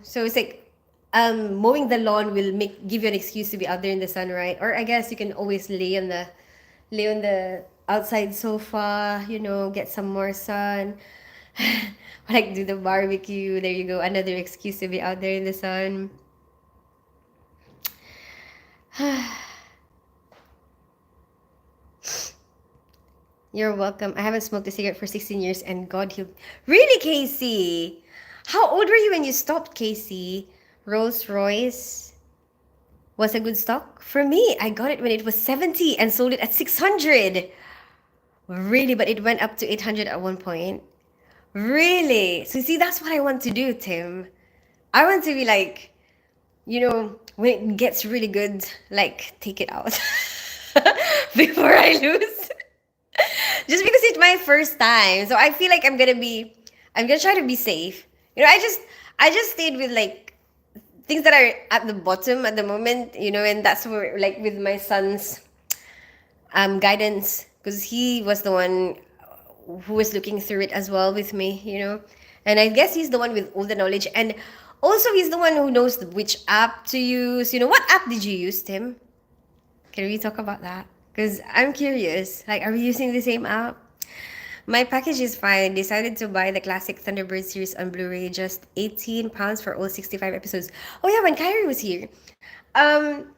So it's like mowing the lawn will give you an excuse to be out there in the sun, right? Or I guess you can always lay on the outside sofa, get some more sun. Like do the barbecue. There you go. Another excuse to be out there in the sun. You're welcome. I haven't smoked a cigarette for 16 years and God healed. Really, Casey? How old were you when you stopped, Casey? Rolls Royce was a good stock? For me, I got it when it was 70 and sold it at 600. Really? But it went up to 800 at one point. Really? So see, that's what I want to do, Tim. I want to be like, when it gets really good, like take it out before I lose. Just because it's my first time. So I feel like I'm gonna try to be safe. I just stayed with like things that are at the bottom at the moment, and that's where like with my son's guidance, because he was the one who was looking through it as well with me. And I guess he's the one with all the knowledge, and also he's the one who knows which app to use. What app did you use, Tim? Can we talk about that? Because I'm curious. Like, are we using the same app? My package is fine. Decided to buy the classic Thunderbird series on Blu-ray. Just £18 for all 65 episodes. Oh yeah, when Kyrie was here, um,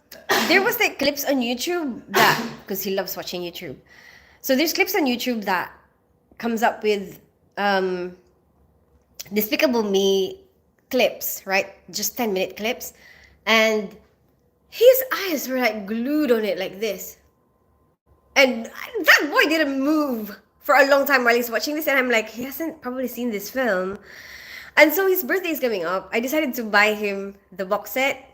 there was like clips on YouTube that, because he loves watching YouTube. So there's clips on YouTube that comes up with Despicable Me clips, right? Just 10-minute clips, and his eyes were like glued on it like this. And that boy didn't move for a long time while he's watching this, and I'm like, he hasn't probably seen this film. And so his birthday is coming up. I decided to buy him the box set,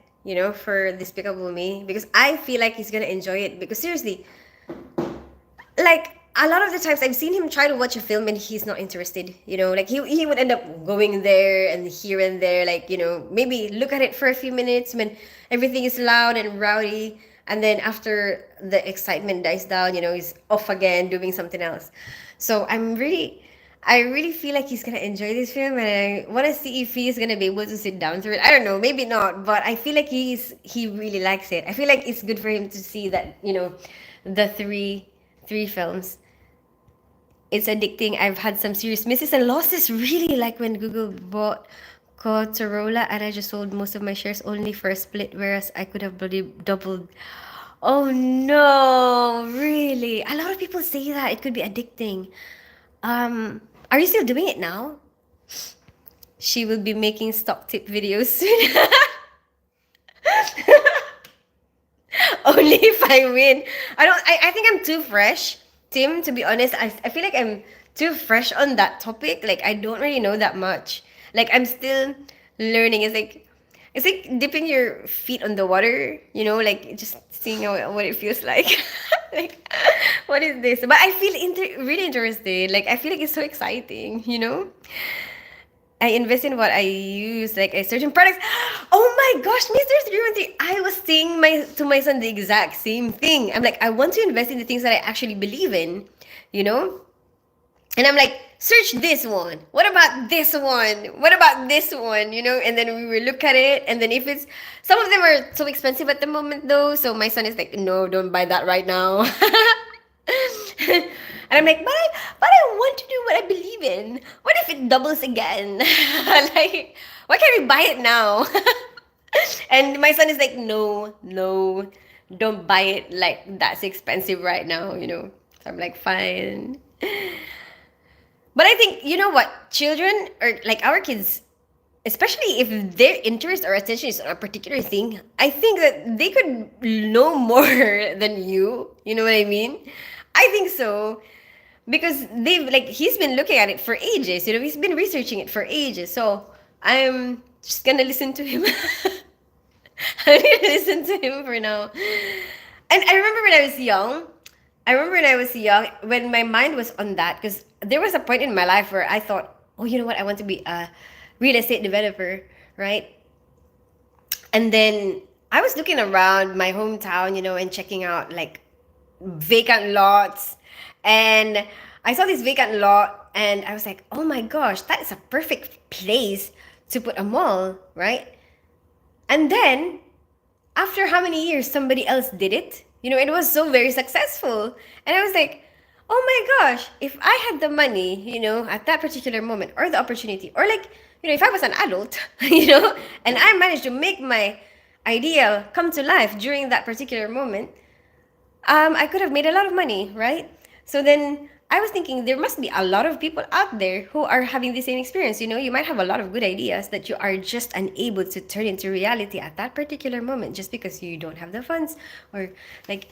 for Despicable Me, because I feel like he's gonna enjoy it. Because seriously, like a lot of the times I've seen him try to watch a film and he's not interested. Like he would end up going there and here and there, like, maybe look at it for a few minutes when everything is loud and rowdy, and then after the excitement dies down, he's off again doing something else. So I really feel like he's gonna enjoy this film, and I want to see if he's gonna be able to sit down through it. I don't know, maybe not, but I feel like he really likes it. I feel like it's good for him to see that, the three films. It's addicting. I've had some serious misses and losses, really, like when Google bought Cotorola and I just sold most of my shares only for a split, whereas I could have bloody doubled. Oh no, really? A lot of people say that it could be addicting. Are you still doing it now? She will be making stock tip videos soon. Only if I win. I think I'm too fresh, Tim, to be honest. I feel like I'm too fresh on that topic. Like I don't really know that much. Like I'm still learning. It's like dipping your feet on the water, like just seeing what it feels like. Like, what is this? But I feel really interested. Like, I feel like it's so exciting. I invest in what I use, like I search in products. Oh my gosh, Mr. 313, I was saying to my son the exact same thing. I'm like, I want to invest in the things that I actually believe in, you know? And I'm like, search this one. What about this one? What about this one? And then we will look at it. And then if it's, some of them are so expensive at the moment though. So my son is like, no, don't buy that right now. And I'm like, but I want to do what I believe in. What if it doubles again? Like, why can't we buy it now? And my son is like, no, no, don't buy it like that's expensive right now. So I'm like, fine. But I think, you know what? Children, or like our kids, especially if their interest or attention is on a particular thing, I think that they could know more than you. You know what I mean? I think so. Because he's been looking at it for ages. He's been researching it for ages. So I'm just gonna listen to him. I'm gonna listen to him for now. And I remember when I was young, when my mind was on that, because there was a point in my life where I thought, oh, you know what, I want to be a real estate developer, right? And then I was looking around my hometown, and checking out like vacant lots. And I saw this vacant lot and I was like, oh my gosh, that is a perfect place to put a mall, right? And then after how many years somebody else did it, it was so very successful. And I was like, oh my gosh, if I had the money, at that particular moment, or the opportunity, or like, if I was an adult, and I managed to make my idea come to life during that particular moment, I could have made a lot of money, right? So then I was thinking there must be a lot of people out there who are having the same experience. You might have a lot of good ideas that you are just unable to turn into reality at that particular moment just because you don't have the funds, or like,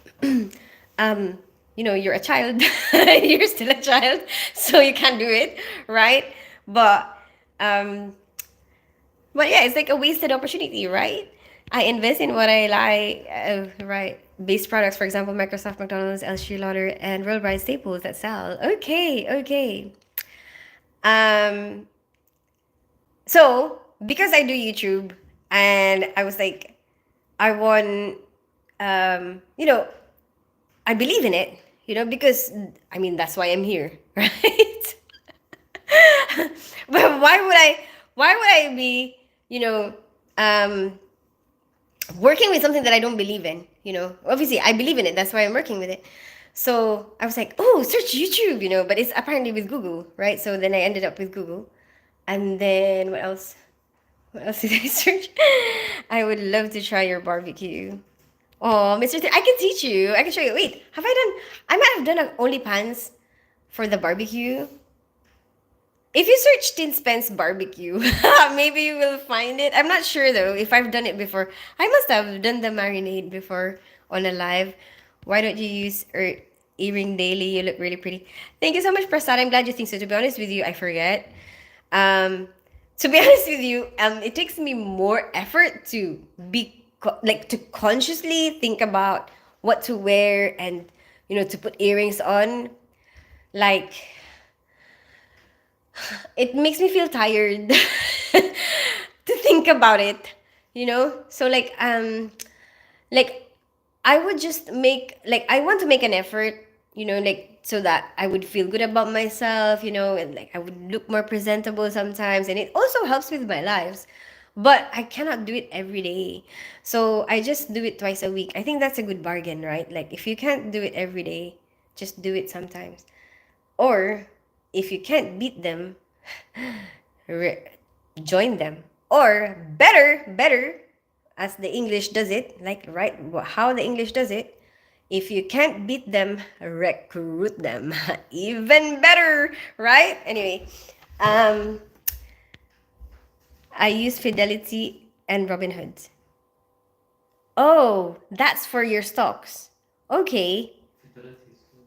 you're a child, you're still a child, so you can't do it, right? Um, but yeah, it's like a wasted opportunity, right? I invest in what I like, right? Base products, for example, Microsoft, McDonald's, Elstree Lauder, and Worldwide staples that sell. Okay, okay. Um, so because I do YouTube, and I was like, I want, you know, I believe in it, because I mean that's why I'm here, right? But why would I be, um working with something that I don't believe in? Obviously I believe in it, that's why I'm working with it. So I was like, oh, search YouTube, but it's apparently with Google, right? So then I ended up with Google. And then what else did I search? I would love to try your barbecue. Oh, Mr. I can teach you. I can show you. Wait, I might have done an OnlyPans for the barbecue. If you search Tin Spence barbecue, maybe you will find it. I'm not sure though if I've done it before. I must have done the marinade before on a live. Why don't you use earring daily? You look really pretty. Thank you so much, Prasad. I'm glad you think so. To be honest with you, I forget. Um, to be honest with you, it takes me more effort to to consciously think about what to wear, and to put earrings on. Like, it makes me feel tired to think about it. So like I would just I want to make an effort, so that I would feel good about myself, and like I would look more presentable sometimes, and it also helps with my lives. But I cannot do it every day. So I just do it twice a week. I think that's a good bargain, right? Like, if you can't do it every day, just do it sometimes. Or if you can't beat them, re- join them. Or better, as the English does it, like, right, how the English does it, if you can't beat them, recruit them. Even better, right? Anyway, I use Fidelity and Robinhood. Oh, that's for your stocks. Okay. Fidelity is good.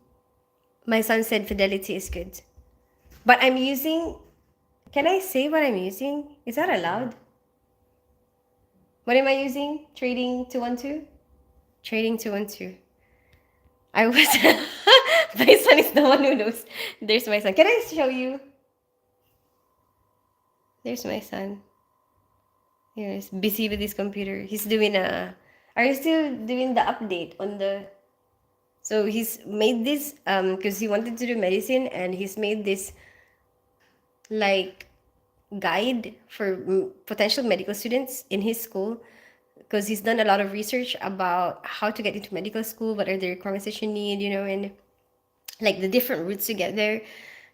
My son said Fidelity is good. But I'm using. Can I say what I'm using? Is that allowed? What am I using? Trading 212? Trading 212. I was my son is the one who knows. There's my son. Can I show you? There's my son. He's busy with his computer. He's doing a. Are you still doing the update on the? So he's made this because he wanted to do medicine, and he's made this like guide for potential medical students in his school, because he's done a lot of research about how to get into medical school, what are the requirements that you need, and like the different routes to get there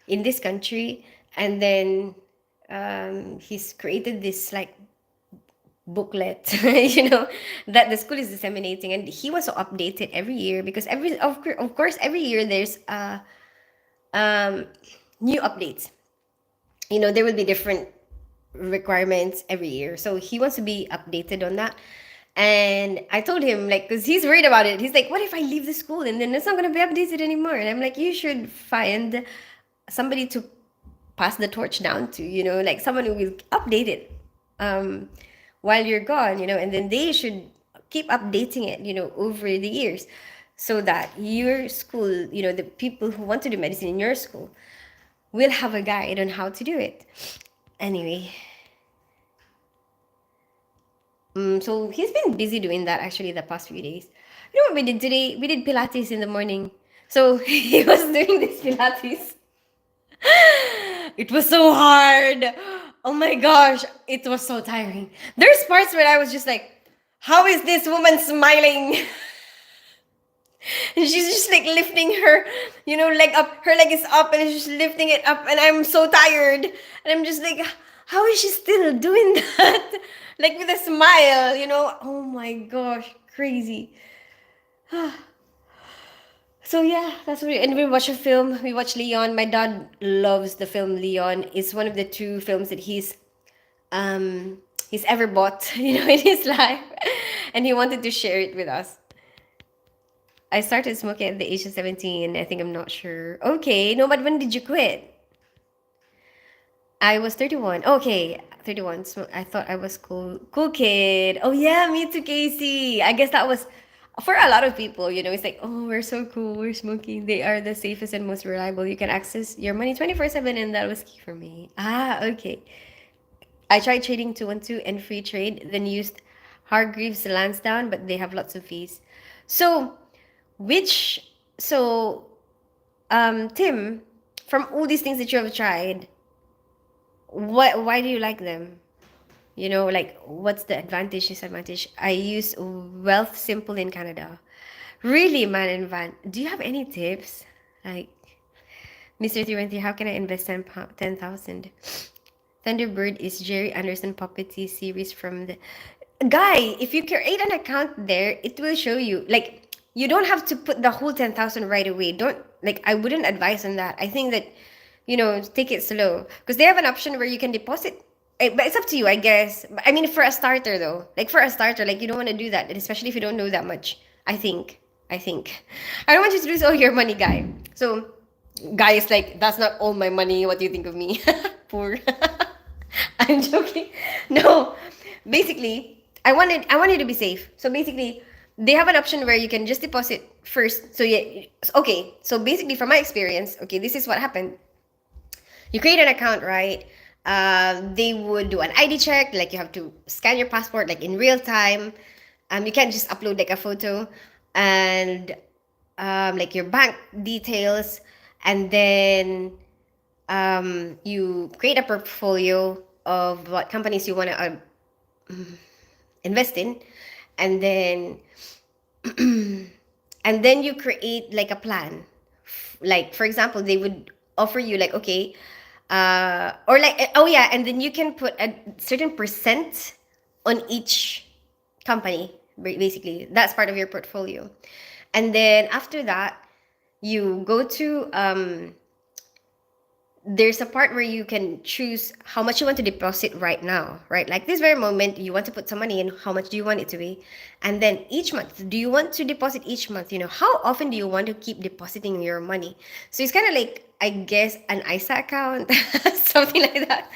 in this country. And then he's created this like booklet, that the school is disseminating, and he wants to update it every year, because of course every year there's um, new updates. There will be different requirements every year, so he wants to be updated on that. And I told him, like, because he's worried about it, he's like, what if I leave the school and then it's not going to be updated anymore? And I'm like, you should find somebody to pass the torch down to, like someone who will update it while you're gone, and then they should keep updating it, over the years, so that your school, the people who want to do medicine in your school will have a guide on how to do it. Anyway, so he's been busy doing that actually the past few days. You know what we did today? We did Pilates in the morning. So he was doing this Pilates. It was so hard. Oh my gosh, it was so tiring. There's parts where I was just like, how is this woman smiling? And she's just like lifting her, leg up. Her leg is up and she's just lifting it up. And I'm so tired. And I'm just like, how is she still doing that? Like with a smile, Oh my gosh, crazy. So yeah, that's what and we watch a film. We watch Leon. My dad loves the film Leon. It's one of the two films that he's ever bought, in his life. And he wanted to share it with us. I started smoking at the age of 17. I think I'm not sure. Okay, no, but when did you quit? I was 31. Okay, 31. So I thought I was cool kid. Oh yeah, me too, Casey. I guess that was for a lot of people, it's like, oh, we're so cool, we're smoking. They are the safest and most reliable. You can access your money 24/7, and that was key for me. Ah, okay. I tried trading 212 and free trade, then used Hargreaves Lansdowne, but they have lots of fees. So which so Tim, from all these things that you have tried, why do you like them? Like what's the advantage, disadvantage? I use Wealth Simple in Canada. Really, man, and Van, do you have any tips? Like, Mr. 313, how can I invest 10,000? Thunderbird is Jerry Anderson Puppety series from the guy. If you create an account there, it will show you. Like, you don't have to put the whole 10,000 right away. Don't, like, I wouldn't advise on that. I think that, take it slow, because they have an option where you can deposit. But it's up to you, I guess. I mean, for a starter though, like you don't want to do that, and especially if you don't know that much. I think I don't want you to lose all your money, guy. So guy is like, that's not all my money, what do you think of me? Poor. I'm joking. No, basically I wanted to be safe. So basically they have an option where you can just deposit first. So yeah, okay, so basically from my experience, okay, this is what happened. You create an account, right? They would do an ID check, like you have to scan your passport like in real time. You can't just upload like a photo, and like your bank details, and then you create a portfolio of what companies you want to invest in, and then and then you create like a plan. Like for example, they would offer you like, okay, or like, oh yeah, and then you can put a certain percent on each company. Basically, that's part of your portfolio. And then after that, you go to there's a part where you can choose how much you want to deposit right now, right? Like this very moment, you want to put some money in, how much do you want it to be? And then each month, do you want to deposit each month? How often do you want to keep depositing your money? So it's kind of like, I guess, an ISA account, something like that.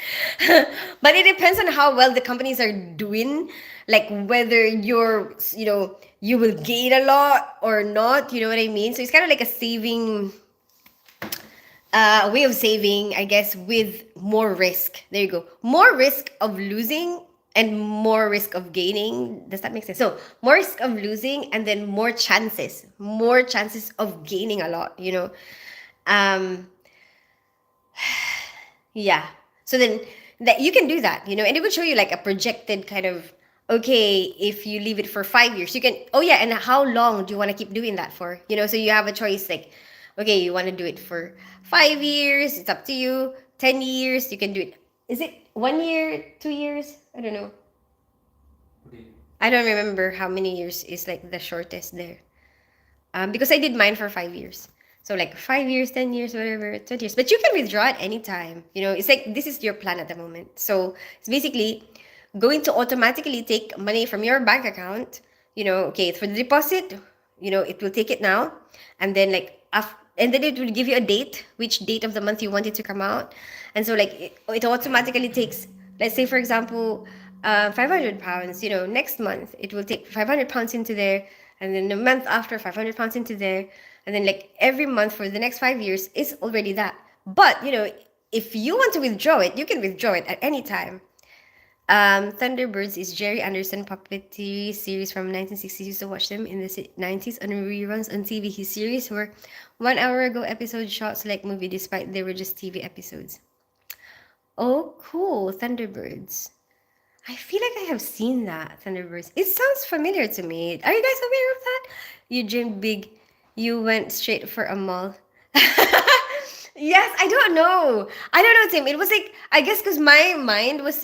But it depends on how well the companies are doing, like whether you will gain a lot or not, you know what I mean? So it's kind of like a saving way of saving, I guess, with more risk. There you go. More risk of losing and more risk of gaining. Does that make sense? So more risk of losing and then more chances of gaining a lot. Um, yeah. So then that you can do that, and it would show you like a projected kind of, okay, if you leave it for 5 years, you can, oh yeah, and how long do you want to keep doing that for? So you have a choice like, okay, you want to do it for 5 years, it's up to you. 10 years, you can do it. Is it 1 year, 2 years? I don't know. What do you- I don't remember how many years is like the shortest there. Because I did mine for 5 years. So like 5 years, 10 years, whatever, 20 years. But you can withdraw at any time. It's like this is your plan at the moment. So it's basically going to automatically take money from your bank account. Okay, for the deposit, it will take it now. And then and then it will give you a date, which date of the month you want it to come out. And so like it automatically takes, let's say for example, £500, next month it will take £500 into there, and then the month after £500 into there, and then like every month for the next 5 years is already that. But if you want to withdraw it, you can withdraw it at any time. Thunderbirds is Jerry Anderson puppetry series from 1960s. Used to watch them in the 90s on reruns on TV. His series were 1 hour ago episode shots like movie, despite they were just TV episodes. Oh, cool, Thunderbirds. I feel like I have seen that, Thunderbirds. It sounds familiar to me. Are you guys aware of that? You dreamed big. You went straight for a mall. Yes, I don't know. I don't know, Tim. It was like, I guess because my mind was,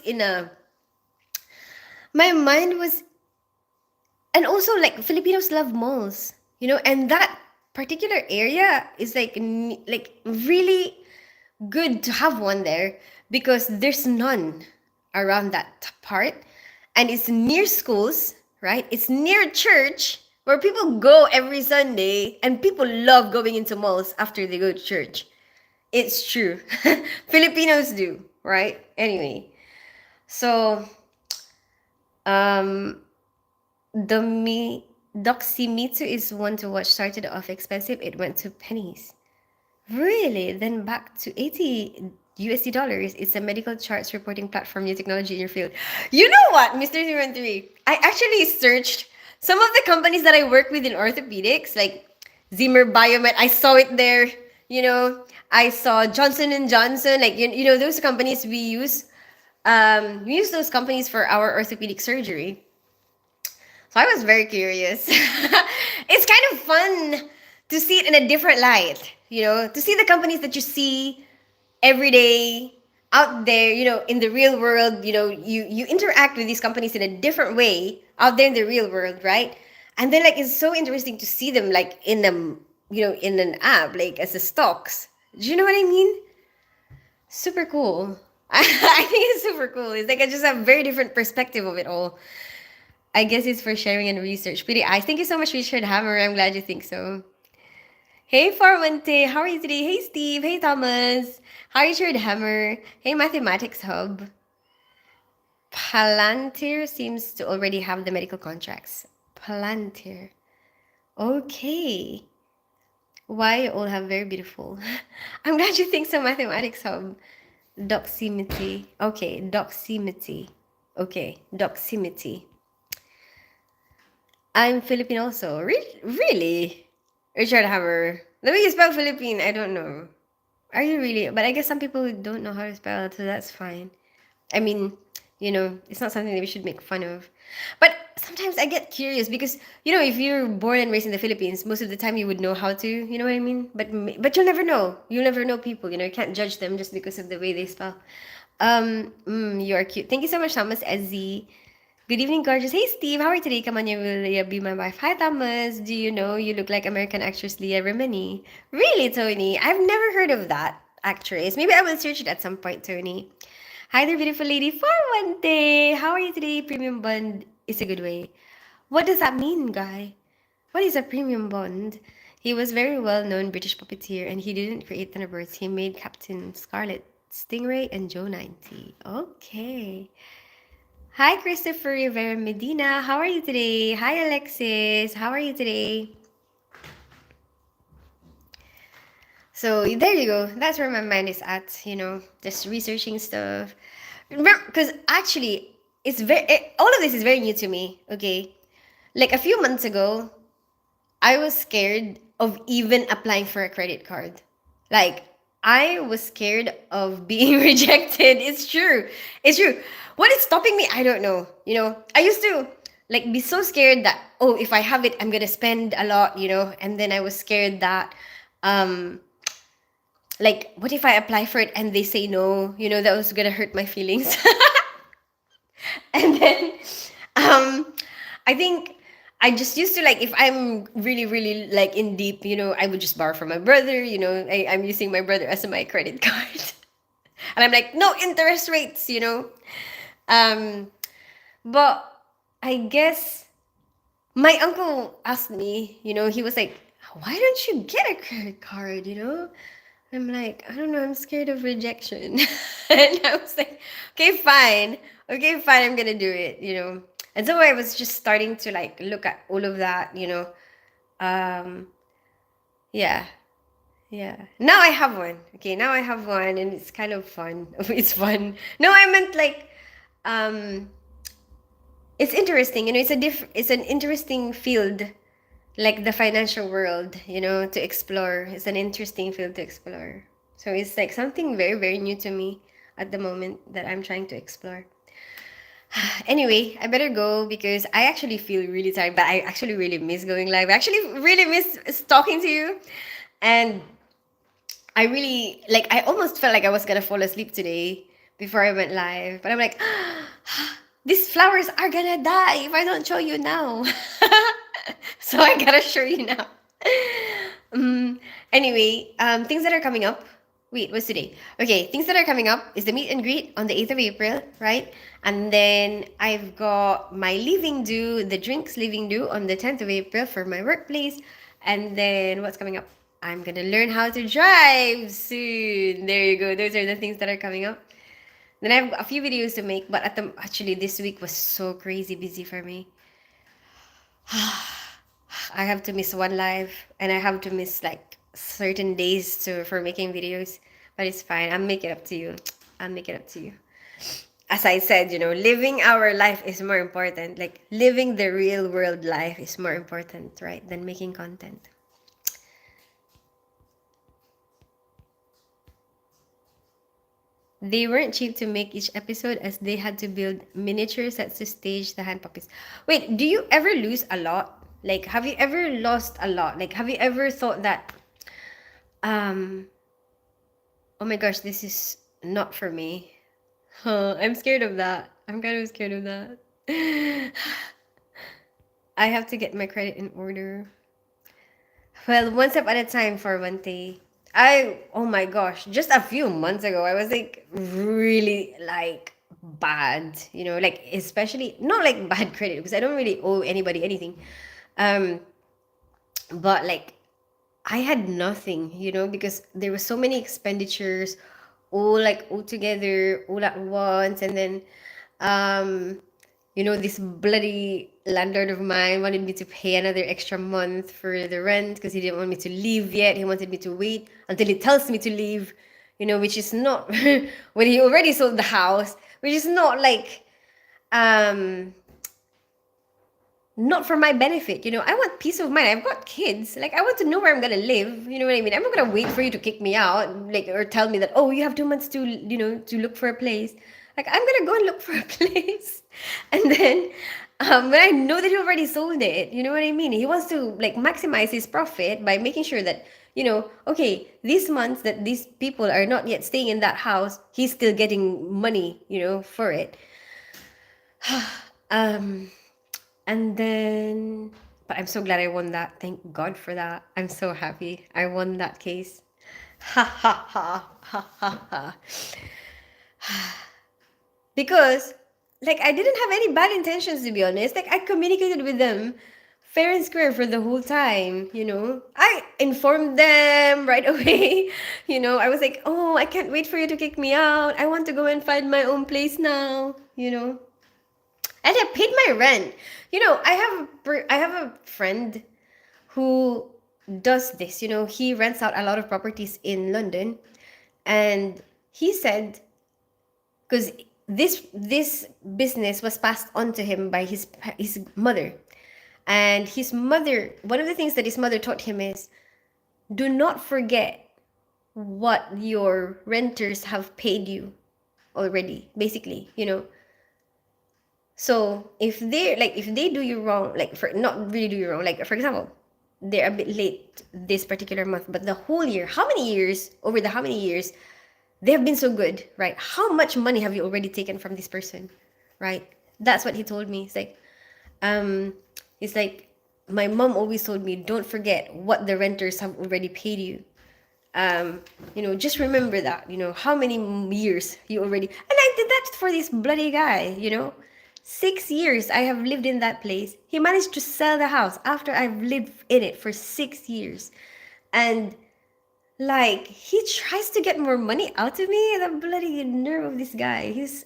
and also like Filipinos love malls, and that particular area is like like really good to have one there because there's none around that part, and it's near schools, right? It's near church where people go every Sunday, and people love going into malls after they go to church. It's true. Filipinos do, right? Anyway, so um Doximitsu is one to watch. Started off expensive, it went to pennies. Really? Then back to 80 USD dollars. It's a medical charts reporting platform, new technology in your field. You know what, Mr. 013? I actually searched some of the companies that I work with in orthopedics, like Zimmer Biomet. I saw it there. I saw Johnson and Johnson. Like those companies we use. We use those companies for our orthopedic surgery. So I was very curious. It's kind of fun to see it in a different light, to see the companies that you see every day out there, in the real world, you interact with these companies in a different way out there in the real world, right? And then like it's so interesting to see them like in in an app, like as a stocks. Do you know what I mean? Super cool. I think it's super cool. It's like I just have a very different perspective of it all. I guess it's for sharing and research. Pretty eyes. Thank you so much, Richard Hammer. I'm glad you think so. Hey, Farwante. How are you today? Hey, Steve. Hey, Thomas. Hi, Richard Hammer. Hey, Mathematics Hub. Palantir seems to already have the medical contracts. Palantir. Okay. Why you all have very beautiful. I'm glad you think so, Mathematics Hub. Doximity. Okay, doximity. Okay, doximity. I'm Filipino also. Really? Richard Hammer. Let me spell Philippine. I don't know. Are you really? But I guess some people don't know how to spell it, so that's fine. I mean, it's not something that we should make fun of. But sometimes I get curious because, if you're born and raised in the Philippines, most of the time you would know how to, you know what I mean? But you'll never know. You'll never know people, you can't judge them just because of the way they spell. You are cute. Thank you so much, Thomas Ezzy. Good evening, gorgeous. Hey, Steve. How are you today? Come on, you will be my wife. Hi, Thomas. Do you know you look like American actress Leah Remini? Really, Tony? I've never heard of that. actress. Maybe I will search it at some point, Tony. Hi there, beautiful lady. For one day. How are you today? Premium bond is a good way. What does that mean, guy? What is a premium bond? He was very well-known British puppeteer, and he didn't create Thunderbirds. He made Captain Scarlet, Stingray, and Joe 90. Okay. Hi, Christopher Rivera Medina. How are you today? Hi, Alexis. How are you today? So there you go. That's where my mind is at. Just researching stuff. Remember, because actually, all of this is very new to me. Okay, like a few months ago, I was scared of even applying for a credit card. Like, I was scared of being rejected. It's true. It's true. What is stopping me? I don't know. I used to like be so scared that, oh, if I have it, I'm gonna spend a lot, and then I was scared that like, what if I apply for it and they say no? That was gonna hurt my feelings. And then I think I just used to, like, if I'm really really like in deep, I would just borrow from my brother. I'm using my brother as my credit card. And I'm like, no interest rates. um but I guess my uncle asked me, he was like, why don't you get a credit card? I'm like, I don't know, I'm scared of rejection. And I was like, okay, fine. Okay, fine, I'm gonna do it. And so I was just starting to like look at all of that. Um, yeah, yeah. Now I have one. Okay, now I have one and it's kind of fun. It's fun. No, I meant like um it's interesting, it's an interesting field, like the financial world, to explore. It's an interesting field to explore. So it's like something very, very new to me at the moment that I'm trying to explore. Anyway, I better go because I actually feel really tired, but I actually really miss going live. I actually really miss talking to you. And I really, like, I almost felt like I was gonna fall asleep today before I went live. But I'm like, these flowers are gonna die if I don't show you now. So I gotta show you now. um, anyway, things that are coming up. Wait, what's today? Okay, things that are coming up is the meet and greet on the 8th of April, right? And then I've got my leaving due, the drinks leaving due on the 10th of April for my workplace. And then what's coming up? I'm gonna learn how to drive soon. There you go. Those are the things that are coming up. Then I have a few videos to make, but actually this week was so crazy busy for me. I have to miss one live and I have to miss like certain days for making videos, but it's fine. I'll make it up to you. I'll make it up to you. As I said, living our life is more important. Like living the real world life is more important, right, than making content. They weren't cheap to make each episode as they had to build miniature sets to stage the hand puppies. Wait, do you ever lose a lot? Like, have you ever lost a lot? Like, have you ever thought that, um, oh my gosh, this is not for me? Huh, I'm scared of that. I'm kind of scared of that. I have to get my credit in order. Well, one step at a time for one day. Oh my gosh, just a few months ago, I was like really like bad, like especially not like bad credit because I don't really owe anybody anything. Um, but like I had nothing, because there were so many expenditures all together, all at once. And then, um, this bloody landlord of mine wanted me to pay another extra month for the rent because he didn't want me to leave yet. He wanted me to wait until he tells me to leave, which is not when he already sold the house, which is not like, um, not for my benefit. I want peace of mind. I've got kids. Like, I want to know where I'm gonna live. You know what I mean? I'm not gonna wait for you to kick me out, like, or tell me that, oh, you have 2 months to, to look for a place. Like, I'm gonna go and look for a place. And then, when I know that he already sold it, you know what I mean? He wants to, like, maximize his profit by making sure that, okay, these months that these people are not yet staying in that house, he's still getting money, for it. um, and then, but I'm so glad I won that. Thank God for that. I'm so happy I won that case. Ha ha ha ha ha ha. Because like I didn't have any bad intentions, to be honest. Like I communicated with them fair and square for the whole time, you know. I informed them right away. You know, I was like, "Oh, I can't wait for you to kick me out. I want to go and find my own place now," you know. And I paid my rent. You know, I have a friend who does this, you know. He rents out a lot of properties in London, and he said, because this business was passed on to him by his mother, and his mother, one of the things that his mother taught him is, do not forget what your renters have paid you already, basically, you know. So if they do you wrong, like, for not really do you wrong, like for example, they're a bit late this particular month, but the whole year, how many years, over the how many years they have been so good, right? How much money have you already taken from this person, right? That's what he told me. Um, it's like, my mom always told me, don't forget what the renters have already paid you. You know, just remember that, you know, how many years you already, and I did that for this bloody guy, you know. 6 years I have lived in that place. He managed to sell the house after I've lived in it for 6 years. And like, he tries to get more money out of me. The bloody nerve of this guy. He's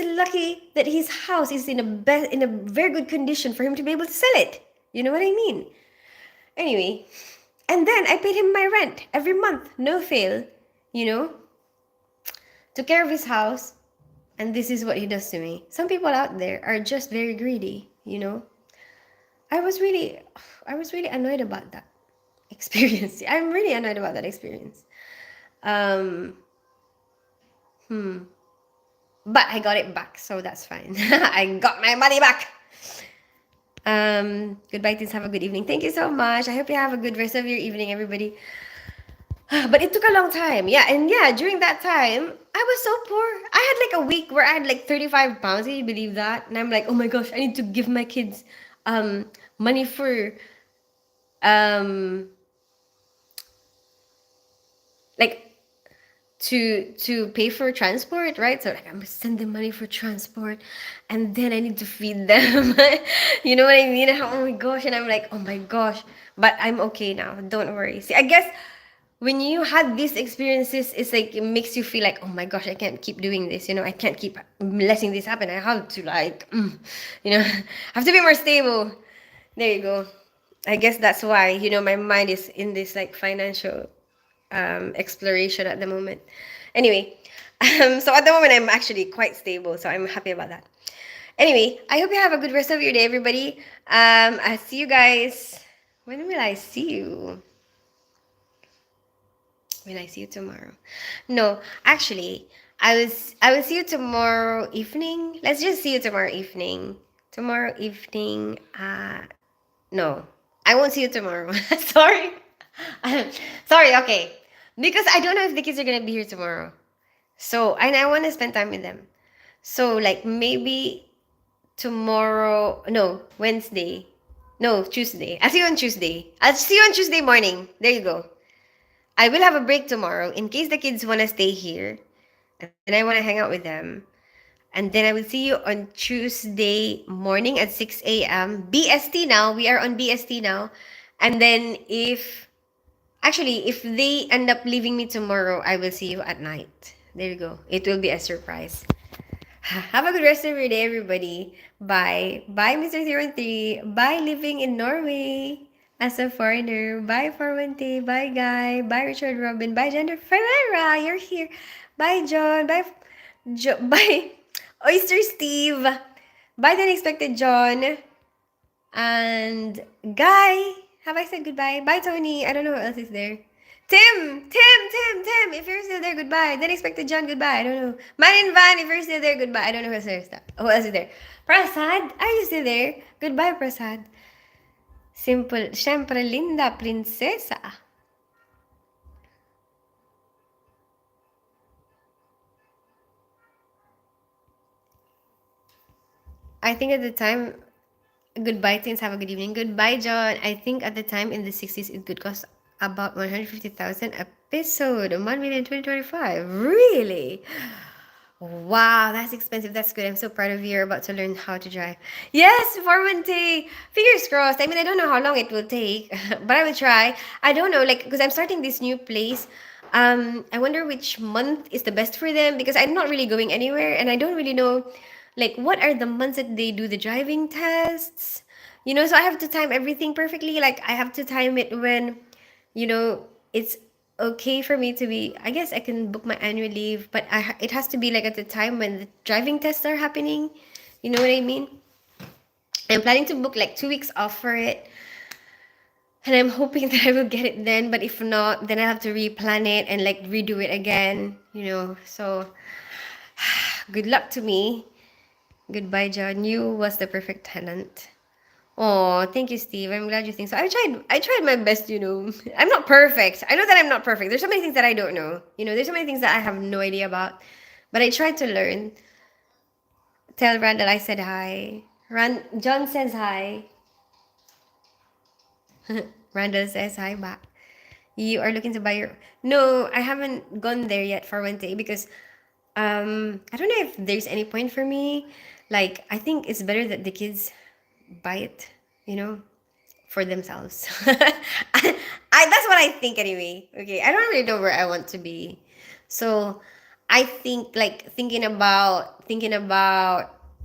lucky that his house is in a very good condition for him to be able to sell it. You know what I mean? Anyway, and then I paid him my rent every month, no fail. You know, took care of his house, and this is what he does to me. Some people out there are just very greedy. You know, I was really, I was really annoyed about that experience. I'm really annoyed about that experience. Um, but I got it back, so that's fine. I got my money back. Goodbye, teens. Have a good evening. Thank you so much. I hope you have a good rest of your evening, everybody. But it took a long time. Yeah, and yeah, during that time, I was so poor. I had like a week where I had like 35 pounds. Can you believe that? And I'm like, oh my gosh, I need to give my kids money for um like to pay for transport, right? So like, I'm gonna send them money for transport, and then I need to feed them. You know what I mean? Oh my gosh. And I'm like, oh my gosh, but I'm okay now, don't worry. See, I guess when you had these experiences, it's like, it makes you feel like, oh my gosh, I can't keep doing this, you know. I can't keep letting this happen. I have to, like, you know, I have to be more stable. There you go. I guess that's why, you know, my mind is in this like financial exploration at the moment. Anyway, so at the moment I'm actually quite stable, so I'm happy about that. Anyway, I hope you have a good rest of your day, everybody. I see you guys. When will I see you? Will I see you tomorrow? No, actually, I will see you tomorrow evening. Let's just see you tomorrow evening. Tomorrow evening. No, I won't see you tomorrow. Sorry. Sorry, okay. Because I don't know if the kids are gonna be here tomorrow. So, and I want to spend time with them. So, like, maybe tomorrow, no, Wednesday. No, Tuesday. I'll see you on Tuesday. I'll see you on Tuesday morning. There you go. I will have a break tomorrow in case the kids want to stay here and I want to hang out with them. And then I will see you on Tuesday morning at 6 a.m. BST now. We are on BST now. And then if they end up leaving me tomorrow, I will see you at night. There you go. It will be a surprise. Have a good rest of your day, everybody. Bye. Bye, Mr. 03. Bye, living in Norway as a foreigner. Bye, Farwente. Bye, Guy. Bye, Richard Robin. Bye, Jennifer Ferreira. You're here. Bye, John. Bye, bye, Oyster Steve. Bye, the unexpected John. And Guy. Have I said goodbye? Bye, Tony. I don't know who else is there. Tim. If you're still there, goodbye. Then expected John, goodbye. I don't know. Man in Van, if you're still there, goodbye. I don't know who else is there. Who else is there? Prasad, are you still there? Goodbye, Prasad. Simple. Siyempre, linda prinsesa. I think at the time, goodbye, teens. Have a good evening. Goodbye, John. I think at the time in the 60s, it's good because about 150,000 episode, 1 million 2025. Really? Wow, that's expensive. That's good. I'm so proud of you. You're about to learn how to drive. Yes, for one day. Fingers crossed. I mean, I don't know how long it will take, but I will try. I don't know, like, because I'm starting this new place. I wonder which month is the best for them because I'm not really going anywhere and I don't really know, like, what are the months that they do the driving tests. So I have to time everything perfectly. Like, I have to time it when it's okay for me to be, I guess I can book my annual leave, but it has to be like at the time when the driving tests are happening. You know what I mean? I'm planning to book like 2 weeks off for it. And I'm hoping that I will get it then, but if not, then I have to replan it and like redo it again. So good luck to me. Goodbye, John. You was the perfect tenant. Oh, thank you, Steve. I'm glad you think so. I tried my best. I'm not perfect. I know that I'm not perfect. There's so many things that I don't know. There's so many things that I have no idea about. But I tried to learn. Tell Randall I said hi. John says hi. Randall says hi back. You are looking to buy your. No, I haven't gone there yet for one day because I don't know if there's any point for me. Like, I think it's better that the kids buy it, you know, for themselves. That's what I think anyway. Okay, I don't really know where I want to be, so I think like thinking about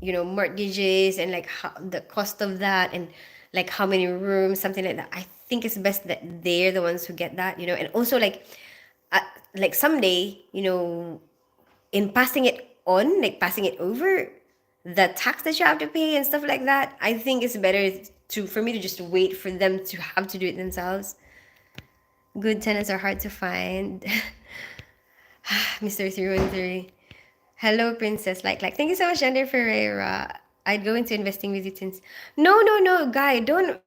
mortgages and like how, the cost of that and like how many rooms, something like that. I think it's best that they're the ones who get that, and also uh, like someday, in passing it on, like passing it over, the tax that you have to pay and stuff like that, I think it's better for me to just wait for them to have to do it themselves. Good tenants are hard to find. Mr. 313. Hello, Princess. Like. Thank you so much, Gender Ferreira. I'd go into investing with you since. No, no, no, guy. Don't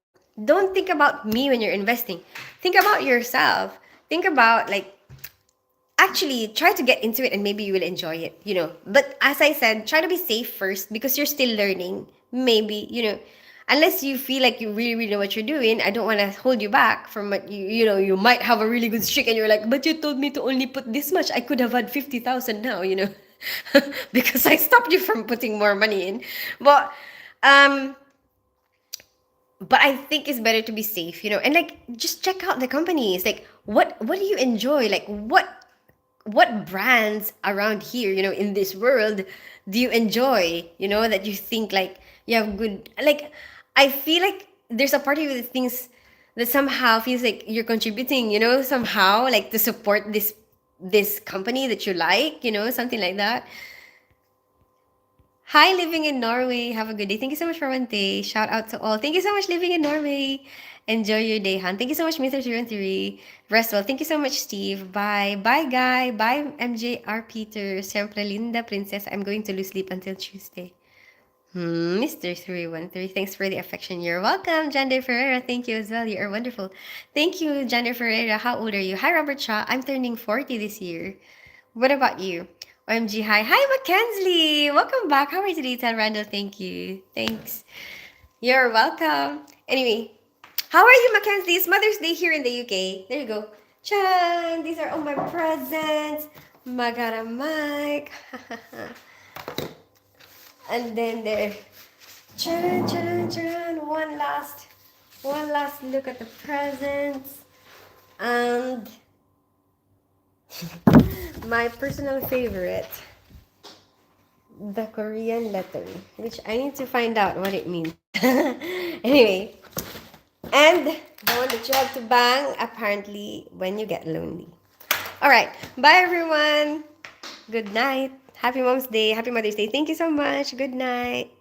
think about me when you're investing. Think about yourself. Think about like actually try to get into it and maybe you will enjoy it. But as I said, try to be safe first because you're still learning. Maybe, unless you feel like you really, really know what you're doing, I don't want to hold you back from what you might have a really good streak and you're like, but you told me to only put this much. I could have had 50,000 now. Because I stopped you from putting more money in. Um, but I think it's better to be safe, and like just check out the companies. Like what do you enjoy? Like what brands around here, in this world do you enjoy, that you think like you have good, like I feel like there's a part of you that thinks that somehow feels like you're contributing, somehow like to support this company that you like, something like that. Hi, living in Norway. Have a good day. Thank you so much for one day. Shout out to all. Thank you so much, living in Norway. Enjoy your day, Han. Thank you so much, Mr. 313. Rest well. Thank you so much, Steve. Bye. Bye, Guy. Bye, MJR Peter. Siempre linda, princess. I'm going to lose sleep until Tuesday. Mr. 313. Thanks for the affection. You're welcome, Jander Ferreira. Thank you as well. You are wonderful. Thank you, Jander Ferreira. How old are you? Hi, Robert Shaw. I'm turning 40 this year. What about you? OMG, hi. Hi, Mackenzie. Welcome back. How are you today? Tell Randall, thank you. Thanks. You're welcome. Anyway, how are you, Mackenzie? It's Mother's Day here in the UK. There you go. Chan! These are all my presents. Magara Mike. And then there. Chan, chan, chan. One last look at the presents. And my personal favorite, the Korean letter, which I need to find out what it means. Anyway, and the one that you have to bang apparently when you get lonely. All right, bye everyone. Good night. Happy Mom's Day. Happy Mother's Day. Thank you so much. Good night.